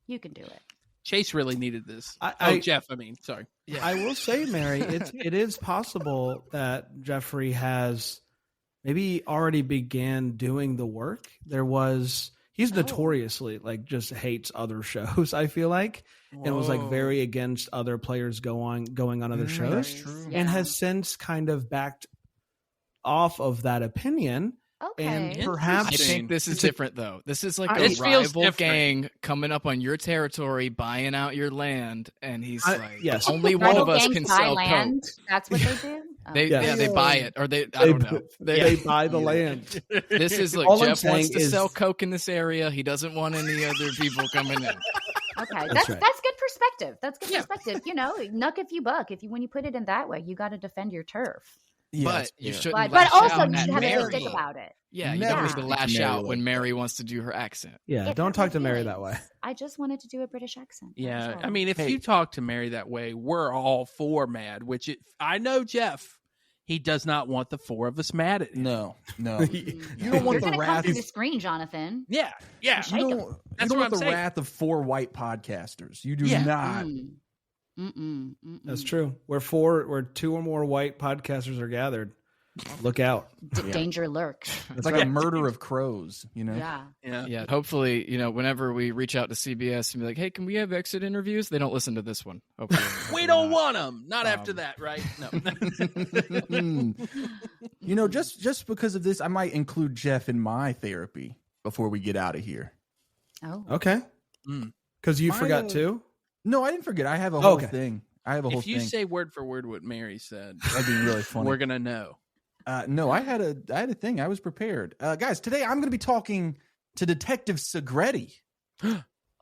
[SPEAKER 5] you can do it.
[SPEAKER 4] Chase really needed this. Jeff, sorry.
[SPEAKER 2] Yeah. I will say, Mary, it is possible that Jeffrey has maybe already began doing the work. He's notoriously like just hates other shows, I feel like. Whoa. And was like very against other players going on other shows.
[SPEAKER 3] That's true.
[SPEAKER 2] And has since kind of backed off of that opinion.
[SPEAKER 5] Okay.
[SPEAKER 2] And perhaps
[SPEAKER 1] I think this is different though. This is like a rival gang coming up on your territory, buying out your land, and he's like,
[SPEAKER 2] yes.
[SPEAKER 1] only one of us can sell
[SPEAKER 5] land.
[SPEAKER 1] coke.
[SPEAKER 5] That's what they do.
[SPEAKER 1] They buy it, or I don't know.
[SPEAKER 2] They buy the land.
[SPEAKER 1] This is like
[SPEAKER 2] All
[SPEAKER 1] Jeff wants to sell coke in this area. He doesn't want any other people coming in.
[SPEAKER 5] Okay, that's good perspective. That's good perspective. You know, nuck if you buck. When you put it in that way, you got to defend your turf.
[SPEAKER 1] But you shouldn't.
[SPEAKER 5] But also, you
[SPEAKER 1] should
[SPEAKER 5] should have a big dick about it.
[SPEAKER 1] Yeah, you don't need to lash out when Mary wants to do her accent.
[SPEAKER 2] Yeah, don't talk to Mary that way.
[SPEAKER 5] I just wanted to do a British accent.
[SPEAKER 4] Yeah, I mean, if you talk to Mary that way, we're all for mad. I know Jeff. He does not want the four of us mad at him.
[SPEAKER 3] No. You don't want the wrath
[SPEAKER 5] of the screen, Jonathan.
[SPEAKER 4] Yeah.
[SPEAKER 3] You don't want the wrath of four white podcasters. You do not.
[SPEAKER 2] That's true. Where two or more white podcasters are gathered, look out.
[SPEAKER 5] Danger lurks.
[SPEAKER 3] It's like a murder of crows, you know?
[SPEAKER 1] Yeah. Hopefully, you know, whenever we reach out to CBS and be like, hey, can we have exit interviews? They don't listen to this one. Hopefully.
[SPEAKER 4] We don't want them. Not after that, right? No.
[SPEAKER 3] You know, just because of this, I might include Jeff in my therapy before we get out of here.
[SPEAKER 5] Oh.
[SPEAKER 2] Okay. Because you forgot too?
[SPEAKER 3] No, I didn't forget. I have a whole thing. I have a whole thing.
[SPEAKER 4] If you say word for word what Mary said,
[SPEAKER 3] that'd be really funny.
[SPEAKER 4] We're gonna know.
[SPEAKER 3] No, I had a thing. I was prepared. Guys, today I'm going to be talking to Detective Segretti.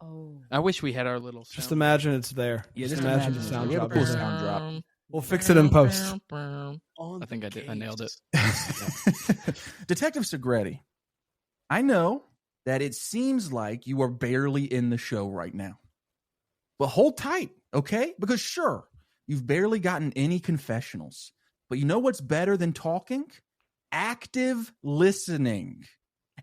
[SPEAKER 5] Oh,
[SPEAKER 4] I wish we had our little sound.
[SPEAKER 2] Just imagine it's there.
[SPEAKER 3] Yeah,
[SPEAKER 2] just imagine the sound
[SPEAKER 3] we have a
[SPEAKER 2] drop.
[SPEAKER 3] cool sound drop.
[SPEAKER 2] We'll fix it in post.
[SPEAKER 1] I think I did. I nailed it.
[SPEAKER 3] Detective Segretti, I know that it seems like you are barely in the show right now. But hold tight, okay? Because sure, you've barely gotten any confessionals. But you know what's better than talking? Active listening.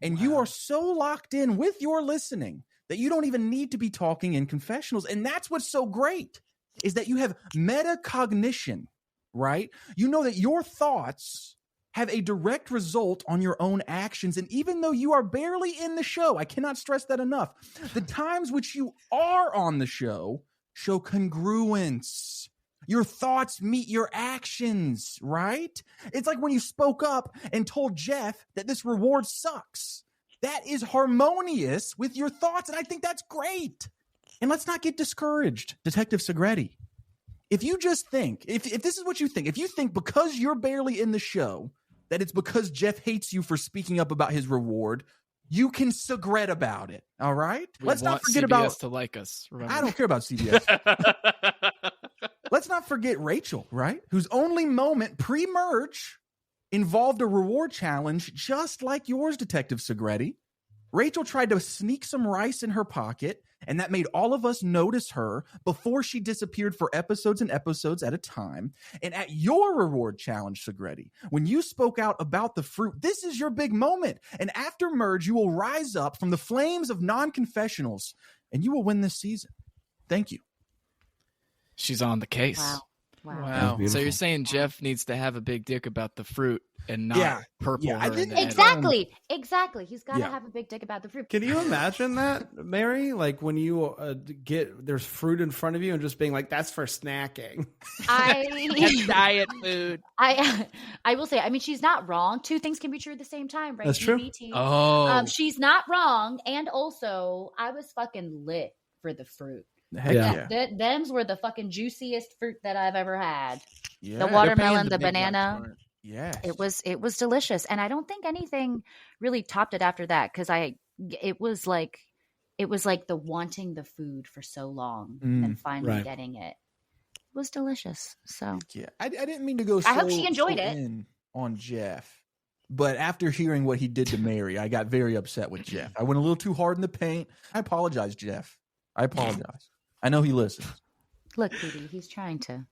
[SPEAKER 3] And you are so locked in with your listening that you don't even need to be talking in confessionals. And that's what's so great, is that you have metacognition, right? You know that your thoughts have a direct result on your own actions. And even though you are barely in the show, I cannot stress that enough, the times which you are on the show congruence. Your thoughts meet your actions, right? It's like when you spoke up and told Jeff that this reward sucks. That is harmonious with your thoughts, and I think that's great. And let's not get discouraged, Detective Segretti. If you just think, if this is what you think, if you think because you're barely in the show that it's because Jeff hates you for speaking up about his reward, you can Segret about it, all right?
[SPEAKER 1] Let's not forget CBS about to like us. Remember?
[SPEAKER 3] I don't care about CBS. Let's not forget Rachel, right? Whose only moment pre-merge involved a reward challenge just like yours, Detective Segretti. Rachel tried to sneak some rice in her pocket, and that made all of us notice her before she disappeared for episodes and episodes at a time. And at your reward challenge, Segretti, when you spoke out about the fruit, this is your big moment. And after merge, you will rise up from the flames of non-confessionals, and you will win this season. Thank you.
[SPEAKER 1] She's on the case.
[SPEAKER 5] Wow.
[SPEAKER 1] So you're saying Jeff needs to have a big dick about the fruit and not purple her in the head.
[SPEAKER 5] Exactly. He's got to have a big dick about the fruit.
[SPEAKER 2] Can you imagine that, Mary? Like when you there's fruit in front of you and just being like, that's for snacking.
[SPEAKER 4] That's diet food.
[SPEAKER 5] I will say, I mean, she's not wrong. Two things can be true at the same time, right?
[SPEAKER 2] That's true.
[SPEAKER 1] Oh.
[SPEAKER 5] She's not wrong. And also, I was fucking lit for the fruit.
[SPEAKER 3] Heck yeah.
[SPEAKER 5] Them's were the fucking juiciest fruit that I've ever had.
[SPEAKER 3] Yeah.
[SPEAKER 5] The watermelon, the banana.
[SPEAKER 3] Yes.
[SPEAKER 5] It was delicious. And I don't think anything really topped it after that, because it was like the wanting the food for so long and finally getting it. It was delicious. So
[SPEAKER 3] yeah, I didn't mean to go.
[SPEAKER 5] I hope she enjoyed it.
[SPEAKER 3] In on Jeff, but after hearing what he did to Mary, I got very upset with Jeff. I went a little too hard in the paint. I apologize, Jeff. I apologize. I know he listens.
[SPEAKER 5] Look, PD, he's trying to.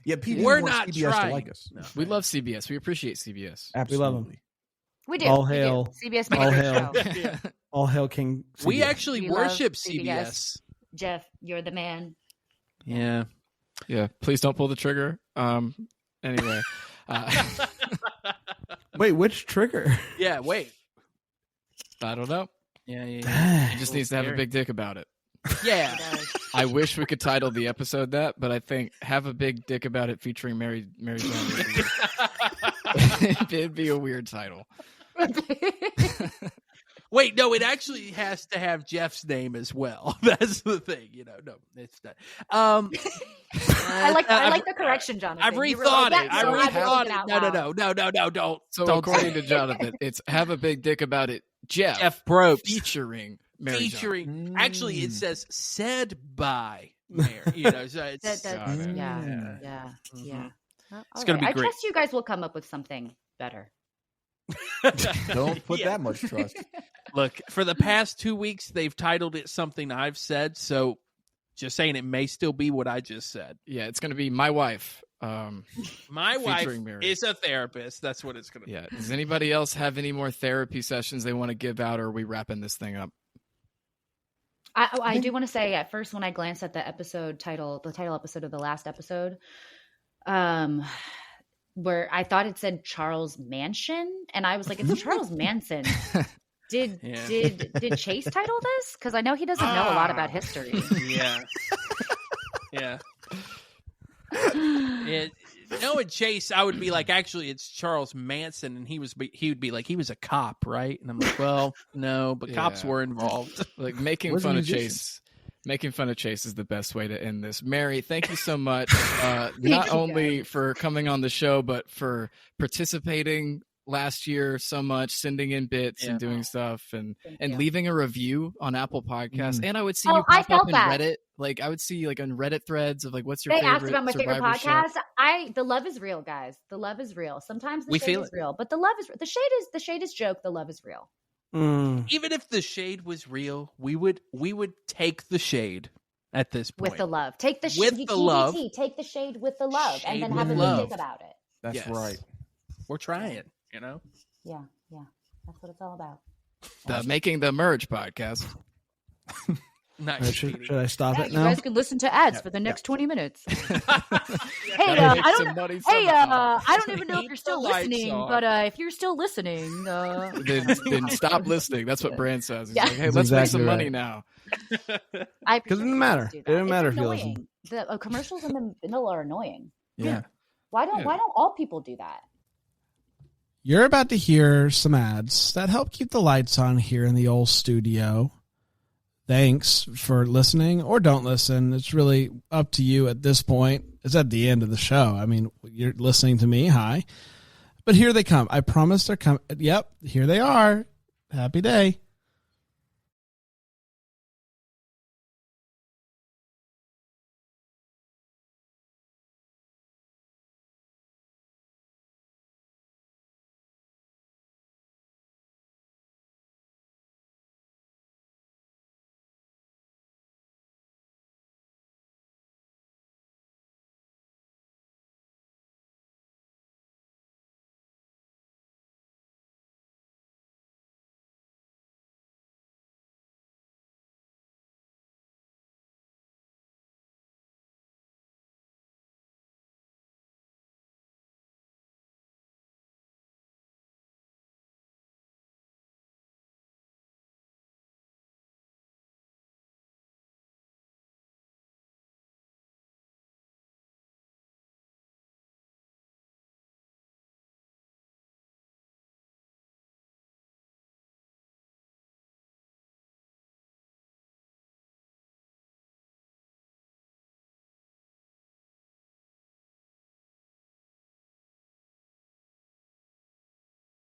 [SPEAKER 3] Yeah, PD
[SPEAKER 4] We're
[SPEAKER 3] wants
[SPEAKER 4] not
[SPEAKER 3] CBS
[SPEAKER 4] trying.
[SPEAKER 3] to like us.
[SPEAKER 1] No, we love CBS. We appreciate CBS.
[SPEAKER 3] Absolutely.
[SPEAKER 2] We love them.
[SPEAKER 5] We do.
[SPEAKER 2] All
[SPEAKER 5] we
[SPEAKER 2] hail.
[SPEAKER 5] do. CBS makes
[SPEAKER 2] All
[SPEAKER 5] a
[SPEAKER 2] hail.
[SPEAKER 5] great show.
[SPEAKER 2] All hail King CBS.
[SPEAKER 4] We actually
[SPEAKER 5] We
[SPEAKER 4] worship
[SPEAKER 5] love
[SPEAKER 4] CBS.
[SPEAKER 5] Jeff, you're the man.
[SPEAKER 4] Yeah.
[SPEAKER 1] Yeah. Please don't pull the trigger. Anyway.
[SPEAKER 2] Wait, which trigger?
[SPEAKER 4] Yeah, wait.
[SPEAKER 1] I don't know.
[SPEAKER 4] Yeah.
[SPEAKER 1] He just needs to have a big dick about it.
[SPEAKER 4] Yeah.
[SPEAKER 1] I wish we could title the episode that, but I think "Have a Big Dick About It" featuring Mary Jones. It'd be a weird title.
[SPEAKER 4] Wait, no, it actually has to have Jeff's name as well. That's the thing, No, it's not.
[SPEAKER 5] I like the correction, Jonathan.
[SPEAKER 4] I've rethought it. I rethought it. No, don't.
[SPEAKER 1] So
[SPEAKER 4] don't
[SPEAKER 1] according to Jonathan, it's "Have a Big Dick About It," Jeff
[SPEAKER 4] Probst
[SPEAKER 1] featuring Mary Jones.
[SPEAKER 4] Actually, it says said by Mary. So it's
[SPEAKER 5] yeah.
[SPEAKER 4] It's gonna be
[SPEAKER 5] I
[SPEAKER 4] great.
[SPEAKER 5] trust you guys will come up with something better.
[SPEAKER 3] Don't put that much trust.
[SPEAKER 4] Look, for the past 2 weeks, they've titled it something I've said. So, just saying, it may still be what I just said.
[SPEAKER 1] Yeah, it's going to be my wife.
[SPEAKER 4] My wife
[SPEAKER 1] Mary.
[SPEAKER 4] is a therapist. That's what it's going to be.
[SPEAKER 1] Yeah. Does anybody else have any more therapy sessions they want to give out, or are we wrapping this thing up?
[SPEAKER 5] I do want to say, at first, when I glanced at the title episode of the last episode, where I thought it said Charles Manson, and I was like, it's Charles Manson. Did Chase title this? Because I know he doesn't know a lot about history.
[SPEAKER 4] Yeah. Knowing Chase, I would be like, actually, it's Charles Manson, and he would be like, he was a cop, right? And I'm like, well, no, but cops were involved.
[SPEAKER 1] Like making fun of Chase. Making fun of Chase is the best way to end this. Mary, thank you so much, not only for coming on the show, but for participating last year so much, sending in bits and doing stuff, and leaving a review on Apple Podcasts. And I would see you pop up in Reddit. Like I would see like on Reddit threads of like, what's your favorite?
[SPEAKER 5] They asked about my favorite podcast.
[SPEAKER 1] Show?
[SPEAKER 5] The love is real, guys. The love is real. Sometimes the shade is
[SPEAKER 4] it.
[SPEAKER 5] real, but the shade is joke. The love is real.
[SPEAKER 4] Even if the shade was real, we would take the shade at this point
[SPEAKER 5] with the love. Take the
[SPEAKER 4] with the love.
[SPEAKER 5] Take the shade with the love, and then have a
[SPEAKER 4] love.
[SPEAKER 5] good dick about it.
[SPEAKER 3] That's right.
[SPEAKER 4] We're trying, you know.
[SPEAKER 5] Yeah, that's what it's all about.
[SPEAKER 1] The Making the Merge podcast.
[SPEAKER 4] Nice.
[SPEAKER 2] Should I stop it now?
[SPEAKER 5] You guys can listen to ads for the next 20 minutes. Hey, I don't even know if you're still listening, but if you're still listening,
[SPEAKER 1] then stop listening. That's what Brand says. He's like, hey, let's make some money now.
[SPEAKER 2] Because it doesn't matter. It doesn't matter if you listen.
[SPEAKER 5] The commercials in the middle are annoying.
[SPEAKER 3] Yeah.
[SPEAKER 5] Why don't all people do that?
[SPEAKER 2] You're about to hear some ads that help keep the lights on here in the old studio. Thanks for listening or don't listen. It's really up to you at this point. It's at the end of the show. I mean, you're listening to me. Hi. But here they come. I promise they're coming. Yep, here they are. Happy day.